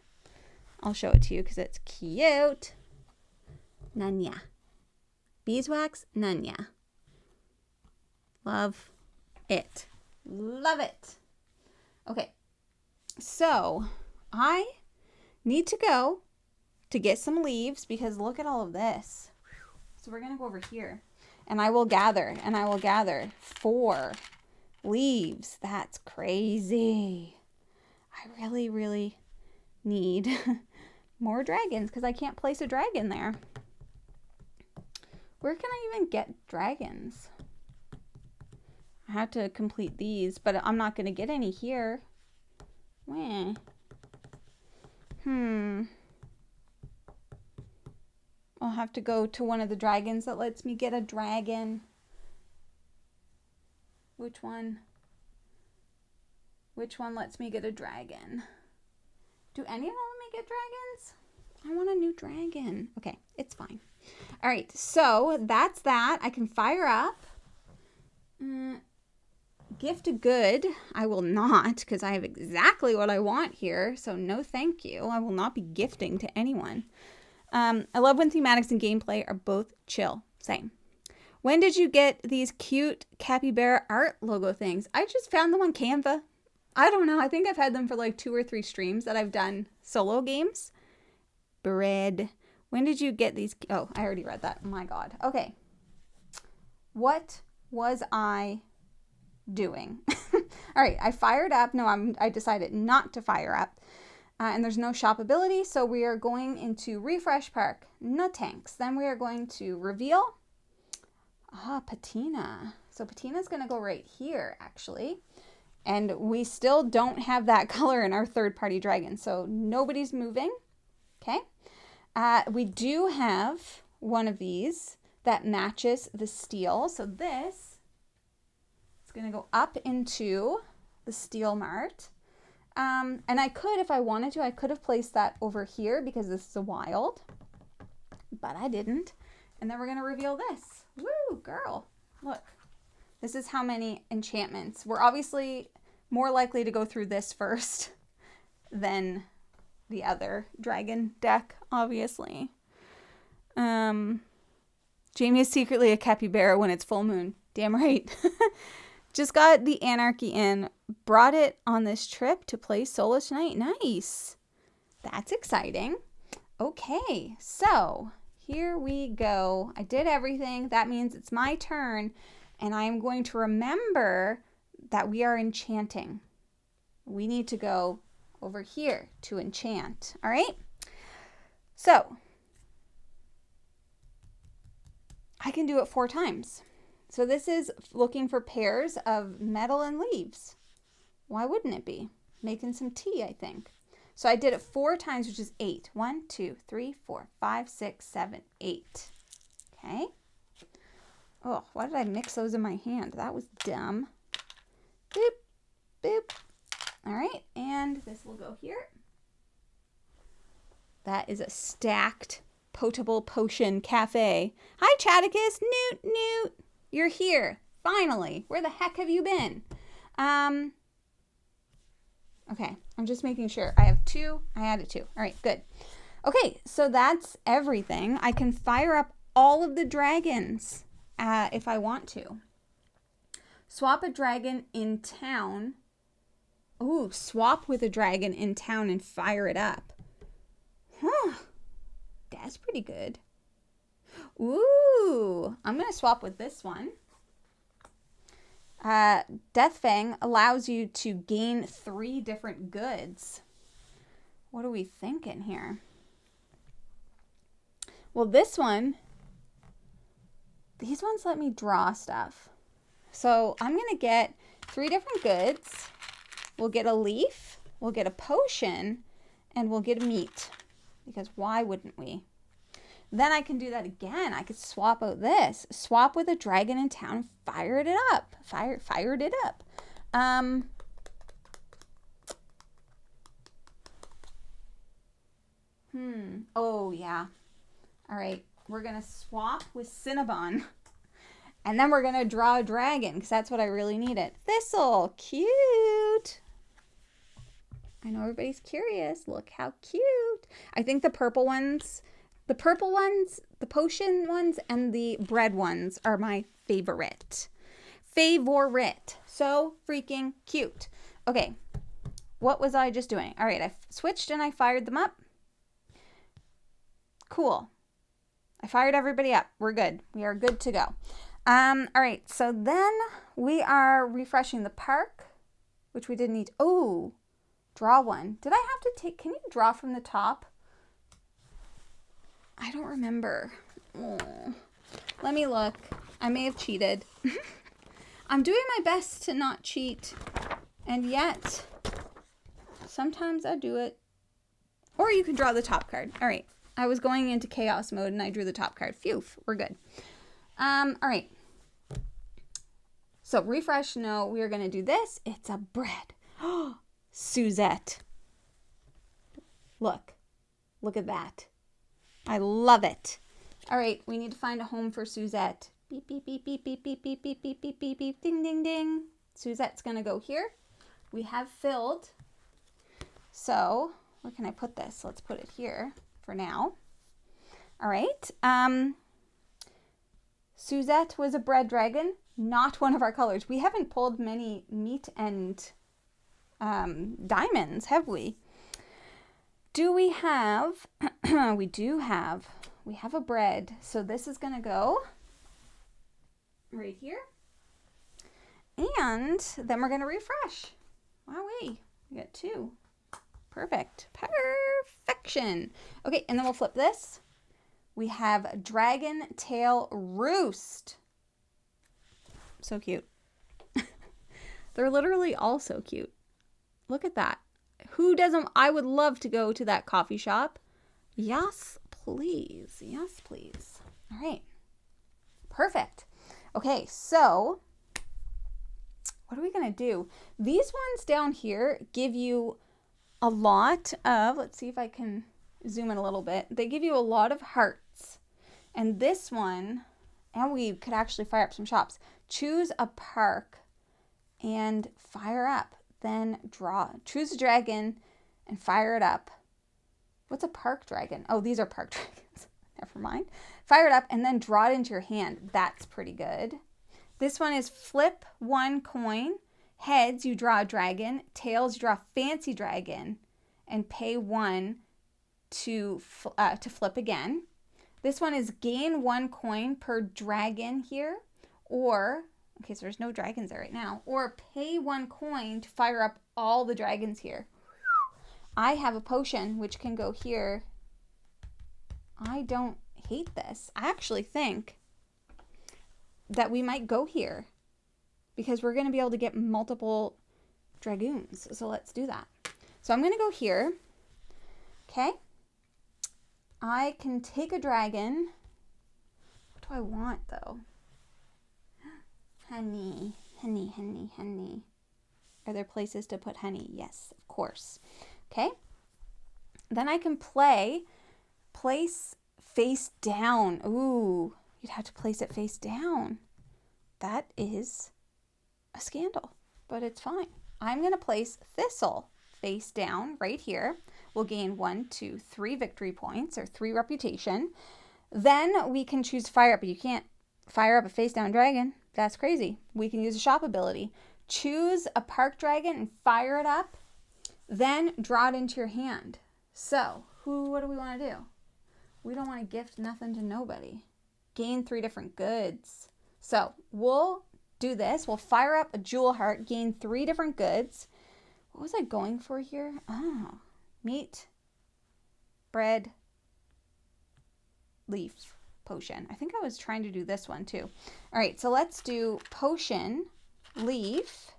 A: I'll show it to you because it's cute. Nunya. Beeswax, Nunya. Love it. Love it. Okay. So, I need to go to get some leaves because look at all of this. So we're going to go over here and I will gather 4 leaves. That's crazy. I really, really need more dragons because I can't place a dragon there. Where can I even get dragons? I have to complete these, but I'm not going to get any here. Where? I'll have to go to one of the dragons that lets me get a dragon. Which one? Which one lets me get a dragon? Do any of them let me get dragons? I want a new dragon. Okay, it's fine. All right, so that's that. I can fire up. Gift a good. I will not because I have exactly what I want here. So no thank you. I will not be gifting to anyone. I love when thematics and gameplay are both chill. Same. When did you get these cute capybara art logo things? I just found them on Canva. I don't know. I think I've had them for like 2 or 3 streams that I've done solo games. Bread. When did you get these? Oh, I already read that. Oh my God. Okay. What was I doing? All right. I fired up. No, I decided not to fire up. And there's no shop ability. So we are going into refresh park. No tanks. Then we are going to reveal. Ah, patina. So patina's going to go right here, actually. And we still don't have that color in our third-party dragon, so nobody's moving. Okay. We do have one of these that matches the steel. So this is going to go up into the steel mart. And I could, if I wanted to, I could have placed that over here because this is a wild, but I didn't. And then we're going to reveal this. Woo, girl. Look, this is how many enchantments. We're obviously more likely to go through this first than the other dragon deck, obviously. Jamie is secretly a capybara when it's full moon. Damn right. Just got the Anarchy in. Brought it on this trip to play solo tonight. Nice. That's exciting. Okay, so here we go. I did everything. That means it's my turn. And I'm going to remember that we are enchanting. We need to go over here to enchant. All right? So I can do it 4 times. So this is looking for pairs of metal and leaves. Why wouldn't it be? Making some tea, I think. So I did it 4 times, which is 8. 1, 2, 3, 4, 5, 6, 7, 8. Okay. Oh, why did I mix those in my hand? That was dumb. Boop, boop. All right, and this will go here. That is a stacked potable potion cafe. Hi, Chatticus. Newt, Newt. You're here. Finally. Where the heck have you been? Okay, I'm just making sure. I have 2. I added 2. All right, good. Okay, so that's everything. I can fire up all of the dragons if I want to. Swap a dragon in town. Ooh, swap with a dragon in town and fire it up. Huh. That's pretty good. Ooh, I'm going to swap with this one. Deathfang allows you to gain 3 different goods. What are we thinking here? Well, this one, these ones let me draw stuff. So I'm going to get 3 different goods. We'll get a leaf, we'll get a potion, and we'll get a meat. Because why wouldn't we? Then I can do that again. I could swap out this. Swap with a dragon in town and fired it up. Fired it up. Oh, yeah. All right. We're going to swap with Cinnabon. And then we're going to draw a dragon because that's what I really needed. Thistle. Cute. I know everybody's curious. Look how cute. I think the purple ones, the potion ones, and the bread ones are my favorite. So freaking cute. Okay. What was I just doing? All right. I switched and I fired them up. Cool. I fired everybody up. We're good. We are good to go. All right. So then we are refreshing the park, which we didn't need. Oh, draw one. Did I have to take, can you draw from the top? I don't remember. Oh. Let me look. I may have cheated. I'm doing my best to not cheat. And yet, sometimes I do it. Or you can draw the top card. All right. I was going into chaos mode and I drew the top card. Phew, we're good. All right. So refresh, no, we're going to do this. It's a bread. Oh, Suzette. Look at that. I love it. All right, we need to find a home for Suzette. Beep, beep, beep, beep, beep, beep, beep, beep, beep, beep, beep, beep, ding, ding, ding. Suzette's going to go here. We have filled. So where can I put this? Let's put it here for now. All right. Suzette was a bread dragon, not one of our colors. We haven't pulled many meat and diamonds, have we? Do we have, we have a bread. So this is going to go right here. And then we're going to refresh. Wowee, we got 2. Perfect. Perfection. Okay, and then we'll flip this. We have Dragon Tail Roost. So cute. They're literally all so cute. Look at that. Who doesn't? I would love to go to that coffee shop. Yes, please. Yes, please. All right. Perfect. Okay, so what are we going to do? These ones down here give you a lot of, let's see if I can zoom in a little bit. They give you a lot of hearts. And this one, and we could actually fire up some shops. Choose a park and fire up. Then draw. Choose a dragon and fire it up. What's a park dragon? Oh, these are park dragons. Never mind. Fire it up and then draw it into your hand. That's pretty good. This one is flip one coin. Heads, you draw a dragon. Tails, you draw a fancy dragon. And pay 1 to flip again. This one is gain 1 coin per dragon here. Or, okay, so there's no dragons there right now. Or pay 1 coin to fire up all the dragons here. I have a potion which can go here. I don't hate this. I actually think that we might go here because we're going to be able to get multiple dragoons. So let's do that. So I'm going to go here. Okay. I can take a dragon. What do I want though? Honey, honey, honey, honey. Are there places to put honey? Yes, of course. Okay. Then I can place face down. Ooh, you'd have to place it face down. That is a scandal, but it's fine. I'm going to place thistle face down right here. We'll gain 1, 2, 3 victory points or 3 reputation. Then we can choose fire up, but you can't fire up a face down dragon. That's crazy. We can use a shop ability. Choose a park dragon and fire it up. Then draw it into your hand. So, what do we want to do? We don't want to gift nothing to nobody. Gain 3 different goods. So, we'll do this. We'll fire up a jewel heart, gain 3 different goods. What was I going for here? Oh, meat, bread, leaf, potion. I think I was trying to do this one too. All right, so let's do potion, leaf,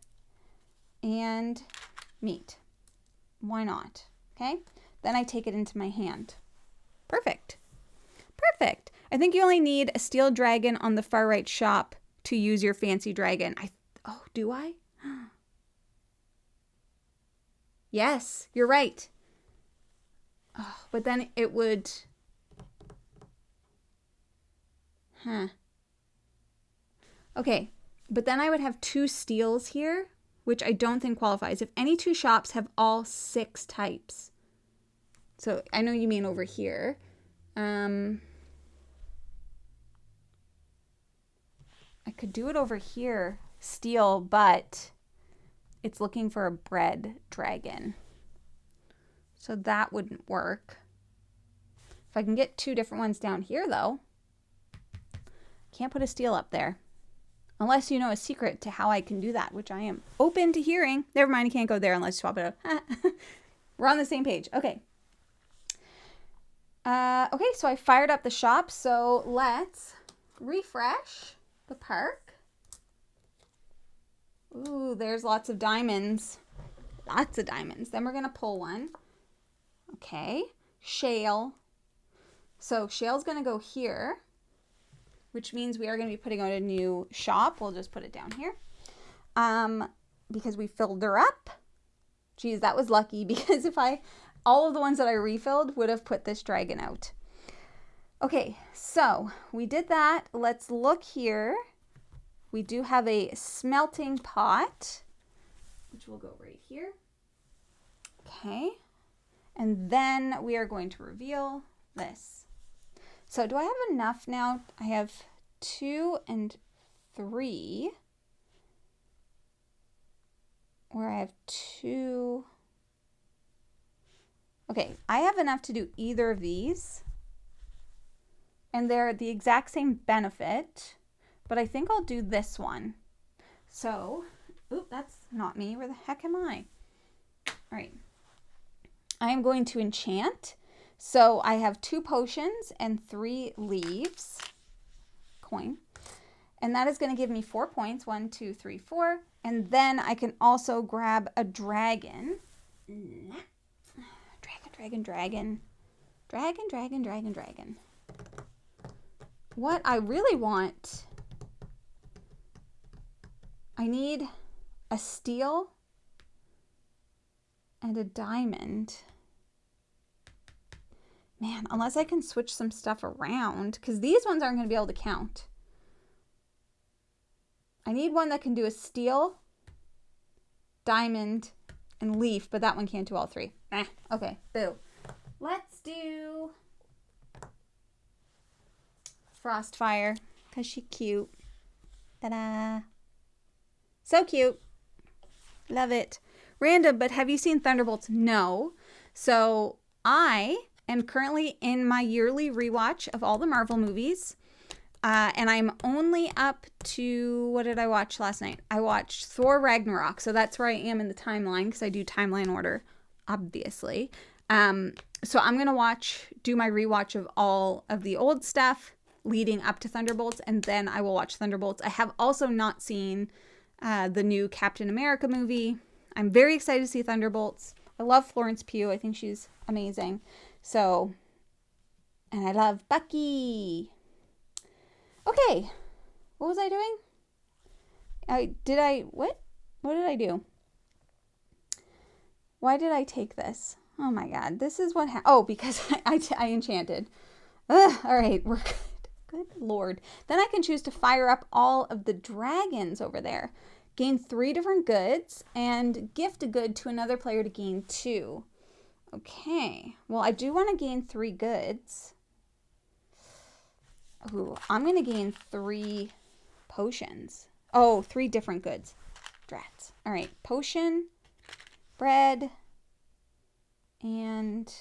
A: and meat. Why not? Okay. Then I take it into my hand. Perfect. Perfect. I think you only need a steel dragon on the far right shop to use your fancy dragon. Oh, do I? Yes, you're right. Oh, but then it would... Okay, but then I would have 2 steels here, which I don't think qualifies. If any 2 shops have all 6 types. So I know you mean over here. I could do it over here, steel, but it's looking for a bread dragon. So that wouldn't work. If I can get 2 different ones down here though, can't put a steel up there. Unless you know a secret to how I can do that, which I am open to hearing. Never mind, you can't go there unless you swap it up. We're on the same page. Okay. Okay, so I fired up the shop. So let's refresh the park. Ooh, there's lots of diamonds. Lots of diamonds. Then we're going to pull one. Okay. Shale. So shale's going to go here, which means we are going to be putting out a new shop. We'll just put it down here. Because we filled her up. Geez, that was lucky because all of the ones that I refilled would have put this dragon out. Okay, so we did that. Let's look here. We do have a smelting pot, which will go right here. Okay, and then we are going to reveal this. So do I have enough now? I have 2 and 3. Or I have 2. Okay, I have enough to do either of these. And they're the exact same benefit. But I think I'll do this one. So, oop, that's not me. Where the heck am I? All right. I am going to enchant. So I have 2 potions and 3 leaves. Coin. And that is going to give me 4 points. 1, 2, 3, 4. And then I can also grab a dragon. Dragon. What I really want, I need a steel and a diamond. Man, unless I can switch some stuff around, because these ones aren't going to be able to count. I need one that can do a steel, diamond, and leaf, but that one can't do all three. Okay, boo. Let's do Frostfire, because she's cute. Ta-da. So cute. Love it. Random, but have you seen Thunderbolts? No. So I am currently in my yearly rewatch of all the Marvel movies. And I'm only up to, what did I watch last night? I watched Thor Ragnarok. So that's where I am in the timeline, because I do timeline order, obviously. So I'm going to do my rewatch of all of the old stuff leading up to Thunderbolts, and then I will watch Thunderbolts. I have also not seen the new Captain America movie. I'm very excited to see Thunderbolts. I love Florence Pugh. I think she's amazing. So, and I love Bucky. Okay, what was I doing? What did I do? Why did I take this? Oh my God, this is what happened. Oh, because I enchanted. Ugh, all right, we're good. Good Lord. Then I can choose to fire up all of the dragons over there. Gain 3 different goods and gift a good to another player to gain 2. Okay, well, I do want to gain 3 goods. Ooh, I'm going to gain 3 potions. Oh, 3 different goods. Drats. All right, potion, bread, and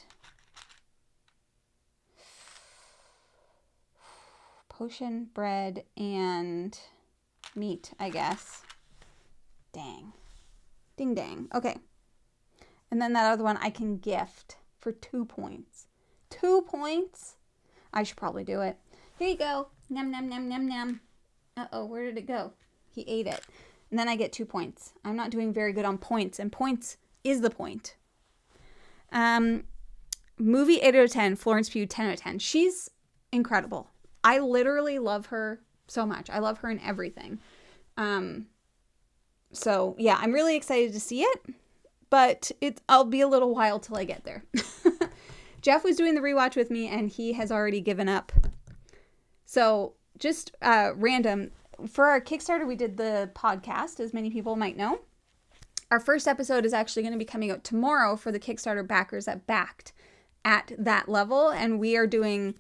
A: potion, bread, and meat, I guess. Dang. Ding dang. Okay. And then that other one I can gift for 2 points. 2 points? I should probably do it. Here you go. Nom, nom, nom, nom, nom. Uh-oh, where did it go? He ate it. And then I get 2 points. I'm not doing very good on points, and points is the point. Movie 8 out of 10, Florence Pugh 10 out of 10. She's incredible. I literally love her so much. I love her in everything. So yeah, I'm really excited to see it, but I'll be a little while till I get there. Jeff was doing the rewatch with me and he has already given up. So just random, for our Kickstarter, we did the podcast, as many people might know. Our first episode is actually going to be coming out tomorrow for the Kickstarter backers that backed at that level. And we are doing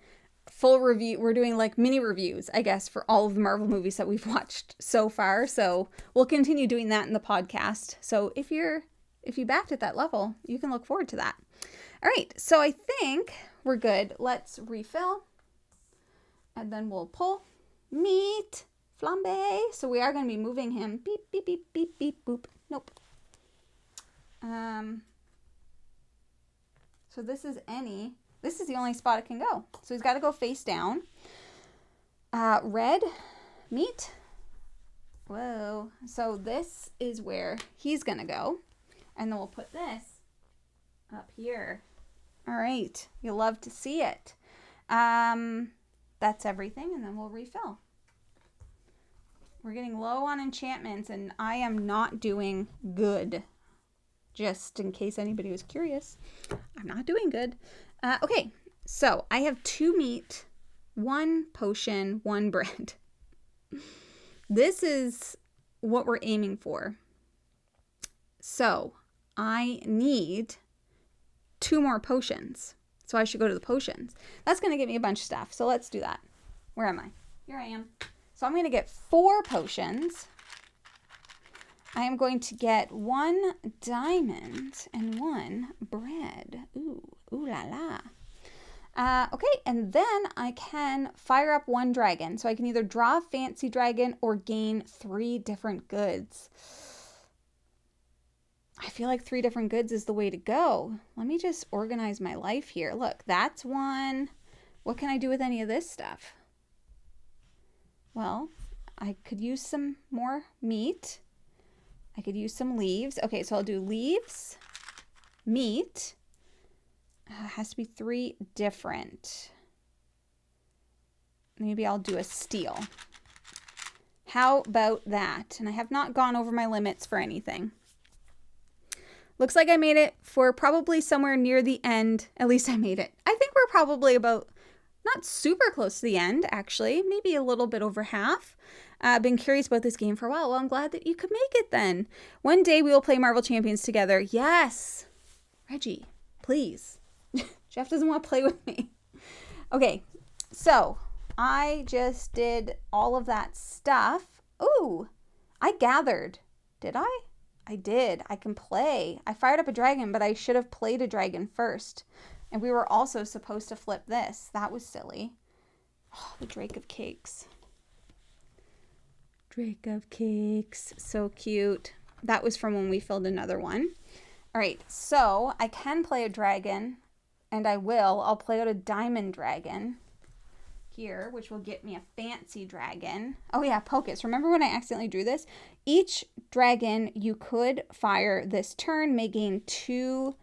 A: full review. We're doing like mini reviews, I guess, for all of the Marvel movies that we've watched so far. So we'll continue doing that in the podcast. So if you backed at that level, you can look forward to that. All right. So I think we're good. Let's refill. And then we'll pull. Meat. Flambe. So we are going to be moving him. Beep, beep, beep, beep, beep, boop. Nope. So this is the only spot it can go. So he's got to go face down. Red meat. Whoa. So this is where he's going to go. And then we'll put this up here. All right. You'll love to see it. That's everything. And then we'll refill. We're getting low on enchantments and I am not doing good. Just in case anybody was curious, I'm not doing good. Okay, so I have 2 meat, 1 potion, 1 bread. This is what we're aiming for. So I need 2 more potions. So I should go to the potions. That's going to get me a bunch of stuff. So let's do that. Where am I? Here I am. So I'm going to get 4 potions. I am going to get 1 diamond and 1 bread. Ooh la la. Okay, and then I can fire up 1 dragon. So I can either draw a fancy dragon or gain 3 different goods. I feel like 3 different goods is the way to go. Let me just organize my life here. Look, that's 1. What can I do with any of this stuff? Well, I could use some more meat. I could use some leaves. Okay, so I'll do leaves, meat. It has to be 3 different. Maybe I'll do a steel. How about that? And I have not gone over my limits for anything. Looks like I made it for probably somewhere near the end. At least I made it. I think we're probably about, not super close to the end, actually. Maybe a little bit over half. I've been curious about this game for a while. Well, I'm glad that you could make it then. One day we will play Marvel Champions together. Yes. Reggie, please. Jeff doesn't want to play with me. Okay, so I just did all of that stuff. Ooh, I gathered. Did I? I did. I can play. I fired up a dragon, but I should have played a dragon first. And we were also supposed to flip this. That was silly. Oh, the Drake of Cakes. Drake of Cakes. So cute. That was from when we filled another one. All right, so I can play a dragon, and I will. I'll play out a diamond dragon here, which will get me a fancy dragon. Oh yeah, Pocus. Remember when I accidentally drew this? Each dragon you could fire this turn may gain 2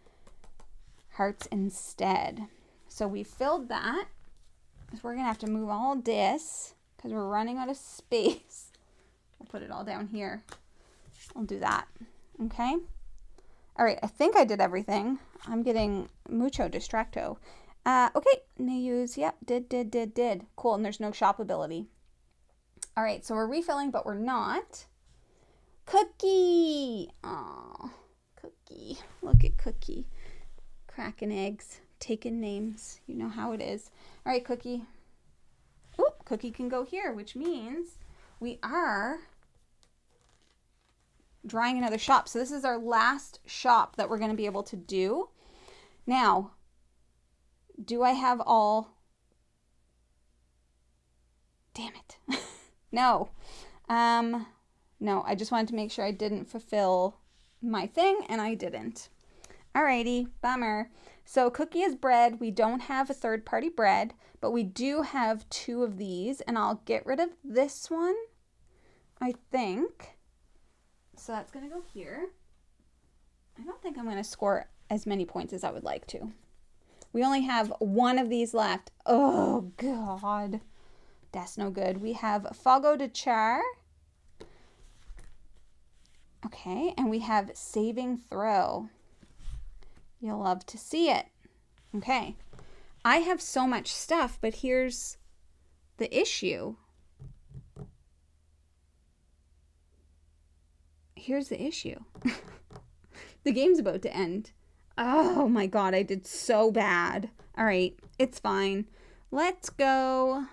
A: hearts instead. So we filled that. So we're gonna have to move all this because we're running out of space. We'll put it all down here. I'll do that. Okay. All right, I think I did everything. I'm getting mucho distracto. Okay, they use, yep, did. Cool, and there's no shop ability. All right, so we're refilling, but we're not. Cookie! Aw, Cookie. Look at Cookie. Cracking eggs, taking names. You know how it is. All right, Cookie. Ooh, Cookie can go here, which means we are drawing another shop. So this is our last shop that we're going to be able to do. Now, do I have all? Damn it. No. No, I just wanted to make sure I didn't fulfill my thing, and I didn't. Alrighty, bummer. So Cookie is bread. We don't have a third-party bread, but we do have 2 of these, and I'll get rid of this one, I think. So that's going to go here. I don't think I'm going to score as many points as I would like to. We only have 1 of these left. Oh, God. That's no good. We have Fogo de Char. Okay, and we have Saving Throw. You'll love to see it. Okay. I have so much stuff, but here's the issue. Here's the issue. The game's about to end. Oh my God, I did so bad. All right, it's fine. Let's go.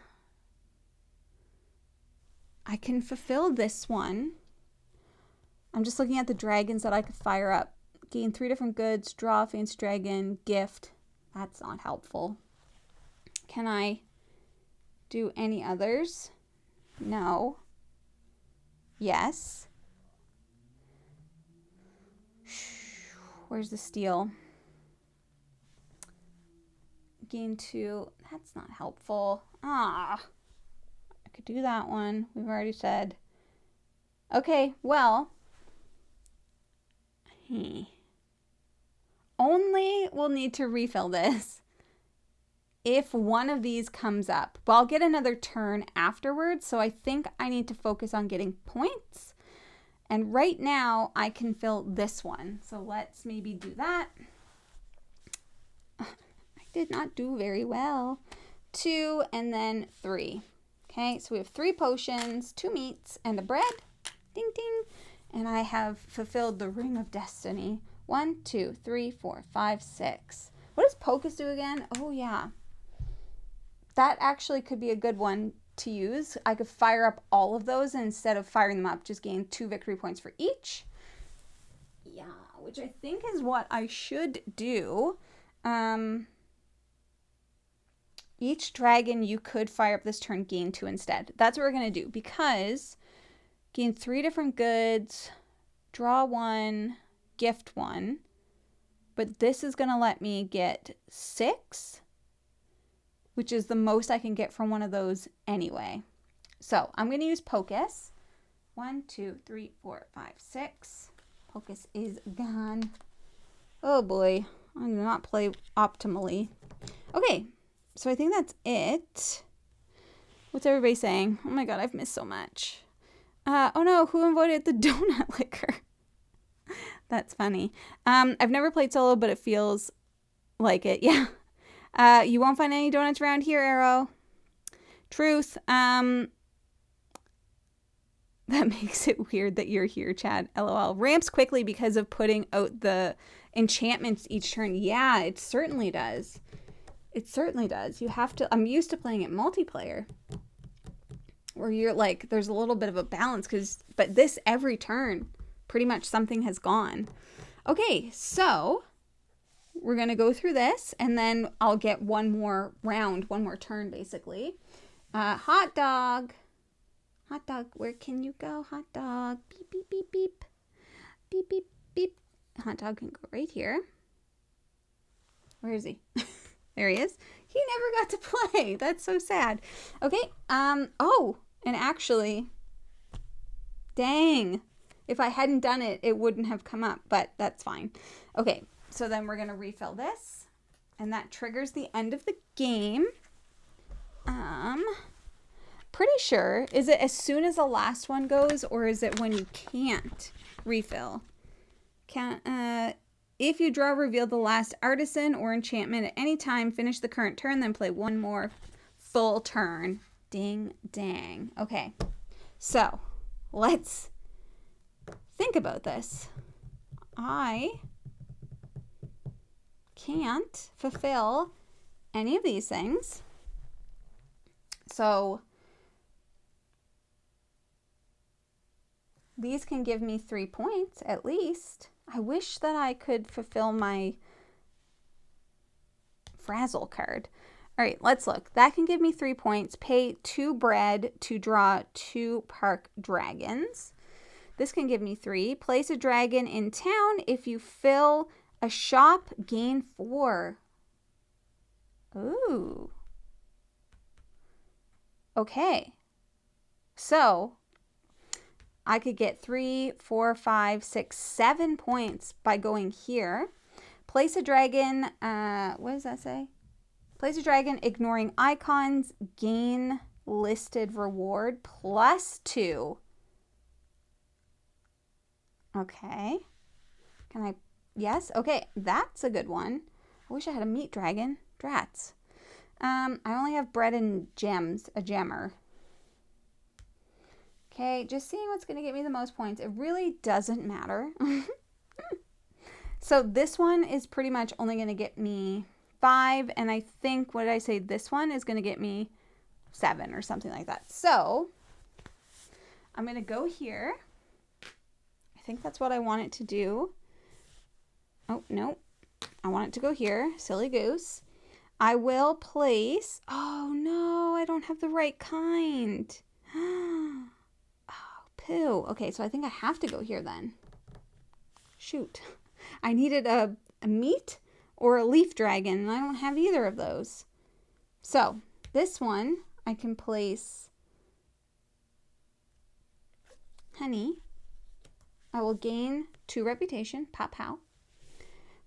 A: I can fulfill this one. I'm just looking at the dragons that I could fire up. Gain 3 different goods, draw a fancy dragon, gift. That's not helpful. Can I do any others? No. Yes. Where's the steel? Gain 2. That's not helpful. I could do that one. We've already said. Okay, well. Only we'll need to refill this if one of these comes up. But I'll get another turn afterwards, so I think I need to focus on getting points. And right now, I can fill this one. So let's maybe do that. I did not do very well. 2 and then 3. Okay, so we have 3 potions, 2 meats, and a bread. Ding, ding. And I have fulfilled the Ring of Destiny. 1, 2, 3, 4, 5, 6. What does Pocus do again? Oh, yeah. That actually could be a good one to use. I could fire up all of those, and instead of firing them up, just gain 2 victory points for each. Yeah, which I think is what I should do. Each dragon you could fire up this turn, gain 2 instead. That's what we're going to do, because gain 3 different goods, draw 1, gift 1. But this is going to let me get 6, which is the most I can get from one of those anyway. So I'm going to use Pocus. 1, 2, 3, 4, 5, 6. Pocus is gone. Oh boy, I did not play optimally. Okay, so I think that's it. What's everybody saying? Oh my god, I've missed so much. Oh no, who avoided the donut liquor? That's funny. I've never played solo, but it feels like it. Yeah. You won't find any donuts around here, Arrow. Truth. That makes it weird that you're here, Chad. LOL. Ramps quickly because of putting out the enchantments each turn. Yeah, it certainly does. It certainly does. You have to... I'm used to playing it multiplayer, where you're like, there's a little bit of a balance, but this every turn, pretty much something has gone. Okay, so we're going to go through this, and then I'll get one more round, one more turn, basically. Hot dog. Hot dog, where can you go? Hot dog. Beep, beep, beep, beep. Beep, beep, beep. Hot dog can go right here. Where is he? There he is. He never got to play. That's so sad. Okay. Oh, and actually, dang. If I hadn't done it, it wouldn't have come up, but that's fine. Okay. So then we're going to refill this, and that triggers the end of the game. Pretty sure. Is it as soon as the last one goes, or is it when you can't refill? If you draw, reveal the last artisan or enchantment at any time, finish the current turn, then play one more full turn. Ding, dang. Okay, so let's think about this. I can't fulfill any of these things. So these can give me 3 points at least. I wish that I could fulfill my Frazzle card. All right, let's look. That can give me 3 points. Pay 2 bread to draw 2 park dragons. This can give me 3. Place a dragon in town. If you fill a shop, gain 4. Ooh. Okay. So I could get 3, 4, 5, 6, 7 points by going here. Place a dragon, what does that say? Place a dragon ignoring icons, gain listed reward +2. Okay. Can I, yes, okay, that's a good one. I wish I had a meat dragon, drats. I only have bread and gems, a gemmer. Okay, just seeing what's going to get me the most points. It really doesn't matter. So this one is pretty much only going to get me 5. And I think, what did I say? This one is going to get me 7 or something like that. So I'm going to go here. I think that's what I want it to do. Oh, no. I want it to go here. Silly goose. I will place... Oh, no. I don't have the right kind. Pooh. Okay, so I think I have to go here then. Shoot. I needed a meat or a leaf dragon, and I don't have either of those. So, this one, I can place honey. I will gain 2 reputation. Pow, pow.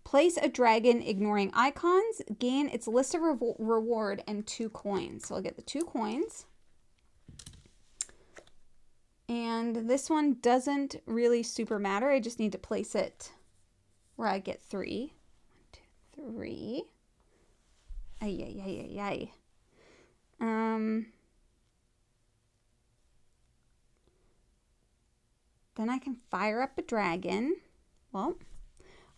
A: Place a dragon ignoring icons. Gain its list of reward and 2 coins. So I'll get the 2 coins. And this one doesn't really super matter. I just need to place it where I get 3. 1, 2, 3. Ay, ay, ay, ay, ay. Then I can fire up a dragon. Well,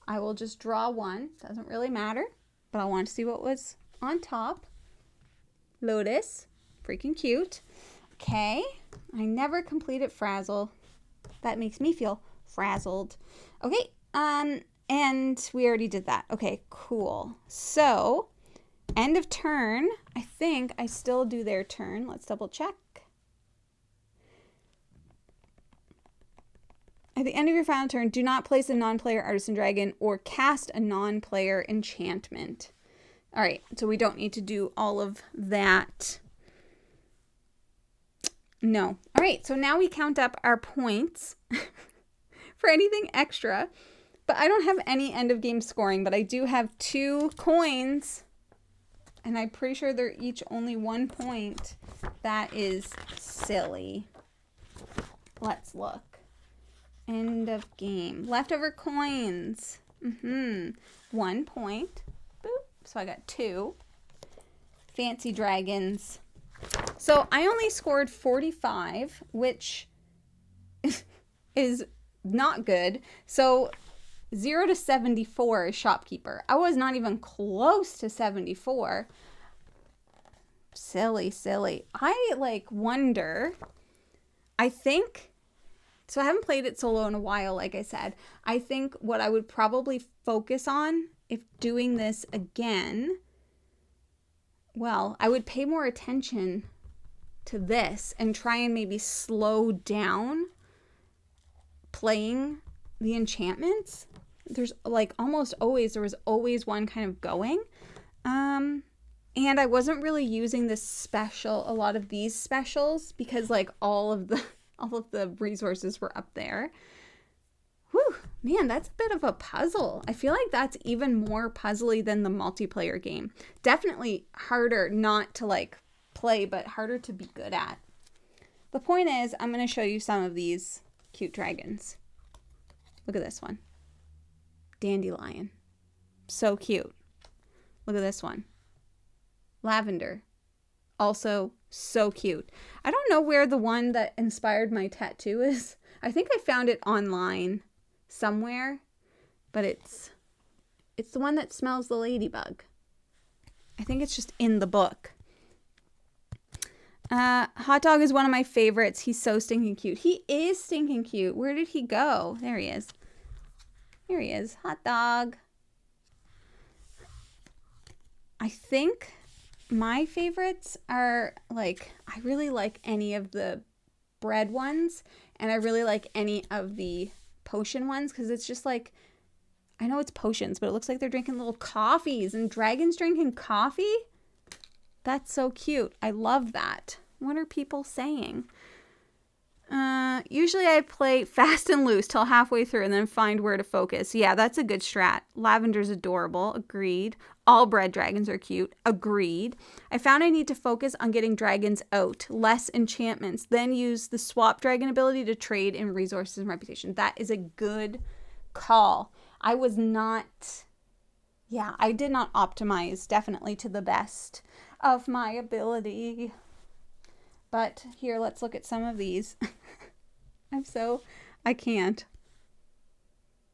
A: I will just draw 1. Doesn't really matter. But I want to see what was on top. Lotus. Freaking cute. Okay. I never completed Frazzle. That makes me feel frazzled. Okay, and we already did that. Okay, cool. So, end of turn. I think I still do their turn. Let's double check. At the end of your final turn, do not place a non-player artisan dragon or cast a non-player enchantment. All right, so we don't need to do all of that. No. All right, so now we count up our points for anything extra. But I don't have any end of game scoring, but I do have 2 coins. And I'm pretty sure they're each only 1 point. That is silly. Let's look. End of game. Leftover coins. 1 point. Boop. So I got 2. Fancy dragons. So I only scored 45, which is not good. So 0 to 74 is shopkeeper. I was not even close to 74. Silly, silly. I like wonder, I think, so I haven't played it solo in a while, like I said. I think what I would probably focus on if doing this again, well, I would pay more attention to this and try and maybe slow down playing the enchantments. There's like almost always, there was always one kind of going. And I wasn't really using this special, a lot of these specials, because like all of the resources were up there. Whew, man, that's a bit of a puzzle. I feel like that's even more puzzly than the multiplayer game. Definitely harder not to like play, but harder to be good at. The point is, I'm going to show you some of these cute dragons. Look at this one. Dandelion. So cute. Look at this one. Lavender. Also so cute. I don't know where the one that inspired my tattoo is. I think I found it online somewhere, but it's the one that smells the ladybug. I think it's just in the book. Hot Dog is one of my favorites. He's so stinking cute. He is stinking cute. Where did he go? There he is. Here he is. Hot Dog. I think my favorites are like, I really like any of the bread ones, and I really like any of the potion ones, because it's just like, I know it's potions, but it looks like they're drinking little coffees, and dragons drinking coffee? That's so cute. I love that. What are people saying? Usually I play fast and loose till halfway through and then find where to focus. Yeah, that's a good strat. Lavender's adorable. Agreed. All bread dragons are cute. Agreed. I found I need to focus on getting dragons out. Less enchantments. Then use the swap dragon ability to trade in resources and reputation. That is a good call. I was not... Yeah, I did not optimize definitely to the best of my ability. But here, let's look at some of these. I can't.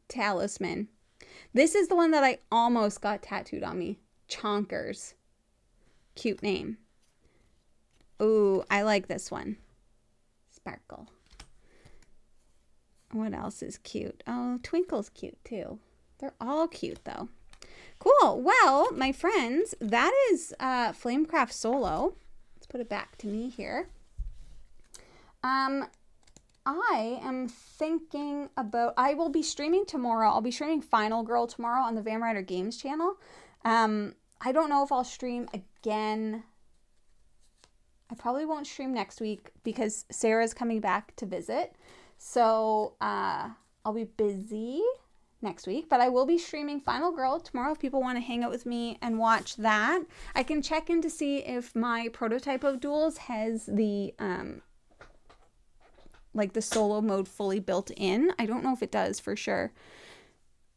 A: Talisman. This is the one that I almost got tattooed on me. Chonkers. Cute name. Ooh, I like this one. Sparkle. What else is cute? Oh, Twinkle's cute too. They're all cute though. Cool. Well, my friends, that is Flamecraft Solo. Let's put it back to me here. I am thinking about, I will be streaming tomorrow. I'll be streaming Final Girl tomorrow on the Van Ryder Games channel. I don't know if I'll stream again. I probably won't stream next week because Sarah's coming back to visit. So I'll be busy next week, but I will be streaming Final Girl tomorrow if people want to hang out with me and watch that. I can check in to see if my prototype of duels has the like the solo mode fully built in. I don't know if it does for sure.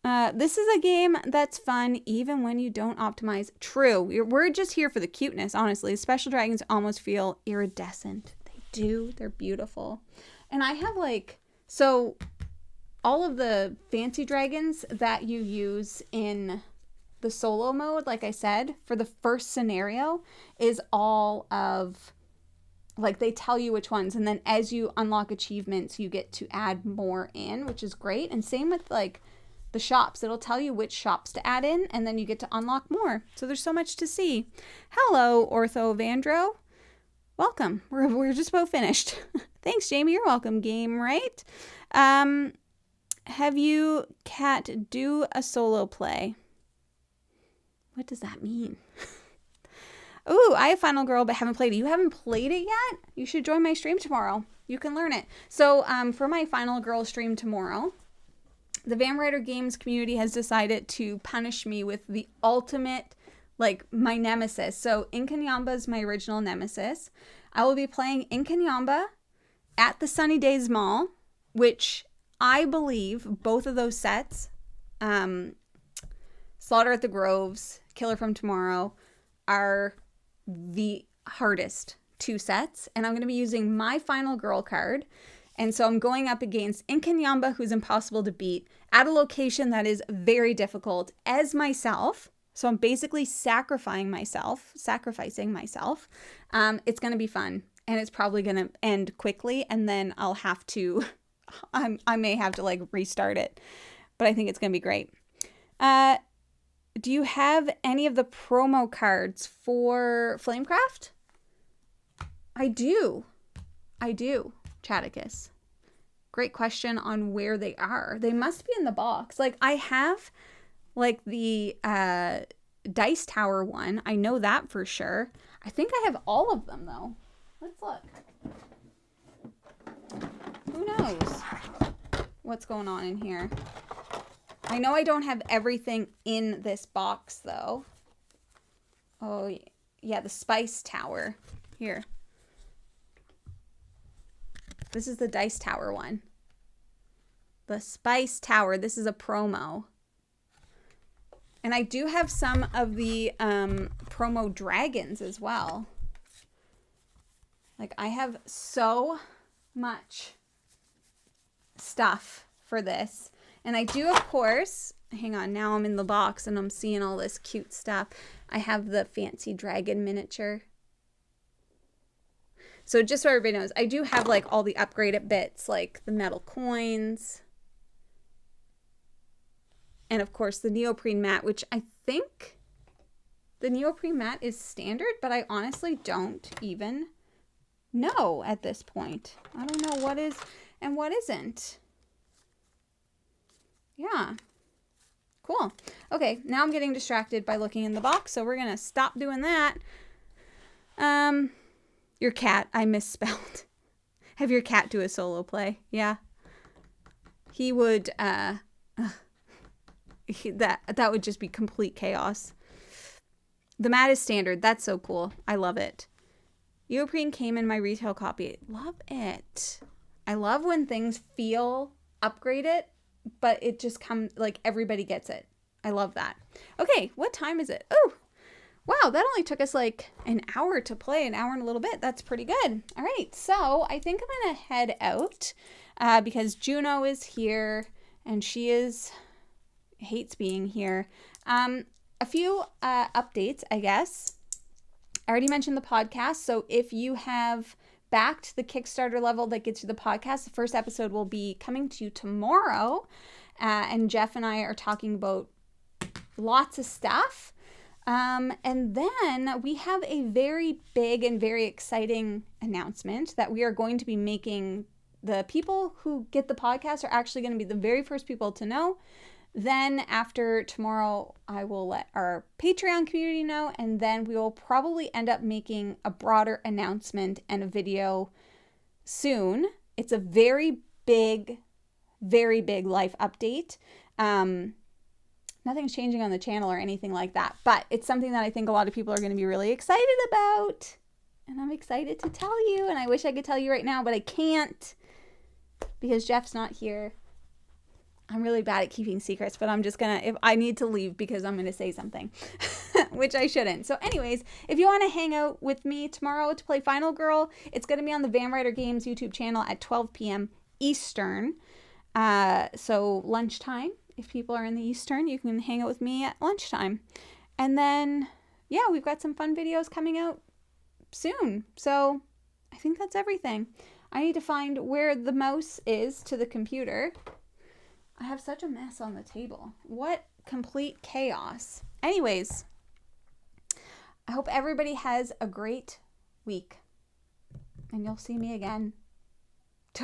A: This is a game that's fun even when you don't optimize. True. We're just here for the cuteness, honestly. Special dragons almost feel iridescent. They do. They're beautiful. And I have like, so all of the fancy dragons that you use in the solo mode, like I said, for the first scenario is all of, like they tell you which ones. And then as you unlock achievements, you get to add more in, which is great. And same with like the shops. It'll tell you which shops to add in, and then you get to unlock more. So there's so much to see. Hello, Ortho Vandro. Welcome. We're just about finished. Thanks, Jamie. You're welcome. Game, right? Have you, Kat, do a solo play? What does that mean? Ooh, I have Final Girl, but haven't played it. You haven't played it yet? You should join my stream tomorrow. You can learn it. So for my Final Girl stream tomorrow, the Van Ryder Games community has decided to punish me with the ultimate, like, my nemesis. So Inkanyamba is my original nemesis. I will be playing Inkanyamba at the Sunny Days Mall, which I believe both of those sets, Slaughter at the Groves, Killer from Tomorrow, are the hardest 2 sets. And I'm going to be using my Final Girl card. And so I'm going up against Inkanyamba, who's impossible to beat, at a location that is very difficult, as myself. So I'm basically sacrificing myself. It's going to be fun. And it's probably going to end quickly. And then I'll have to, I may have to like restart it. But I think it's going to be great. Do you have any of the promo cards for Flamecraft? I do, Chaticus. Great question on where they are. They must be in the box. Like, I have, like, the Dice Tower one. I know that for sure. I think I have all of them, though. Let's look. Who knows what's going on in here? I know I don't have everything in this box, though. Oh, yeah, the Spice Tower. Here. This is the Dice Tower one. The Spice Tower. This is a promo. And I do have some of the promo dragons as well. Like, I have so much stuff for this. And I do, of course, hang on, now I'm in the box and I'm seeing all this cute stuff. I have the fancy dragon miniature. So just so everybody knows, I do have like all the upgraded bits, like the metal coins. And of course the neoprene mat, which I think the neoprene mat is standard, but I honestly don't even know at this point. I don't know what is and what isn't. Yeah. Cool. Okay, now I'm getting distracted by looking in the box, so we're going to stop doing that. Your cat, I misspelled. Have your cat do a solo play. Yeah. He would, that would just be complete chaos. The mat is standard. That's so cool. I love it. Neoprene came in my retail copy. Love it. I love when things feel upgraded, but it just comes, like, everybody gets it. I love that. Okay, what time is it? Oh, wow, that only took us like an hour to play, an hour and a little bit. That's pretty good. All right, so I think I'm going to head out because Juno is here and she hates being here. A few updates, I guess. I already mentioned the podcast, so if you have backed the Kickstarter level that gets you the podcast, the first episode will be coming to you tomorrow. And Jeff and I are talking about lots of stuff. And then we have a very big and very exciting announcement that we are going to be making. The people who get the podcast are actually going to be the very first people to know. Then after tomorrow, I will let our Patreon community know, and then we will probably end up making a broader announcement and a video soon. It's a very big life update. Nothing's changing on the channel or anything like that, but it's something that I think a lot of people are going to be really excited about, and I'm excited to tell you, and I wish I could tell you right now, but I can't because Jeff's not here. I'm really bad at keeping secrets, but I'm just gonna, if I need to leave because I'm gonna say something, which I shouldn't. So anyways, if you want to hang out with me tomorrow to play Final Girl, it's gonna be on the Van Ryder Games YouTube channel at 12 p.m. Eastern. So lunchtime, if people are in the Eastern, you can hang out with me at lunchtime. And then, yeah, we've got some fun videos coming out soon. So I think that's everything. I need to find where the mouse is to the computer. I have such a mess on the table. What complete chaos. Anyways, I hope everybody has a great week. And you'll see me again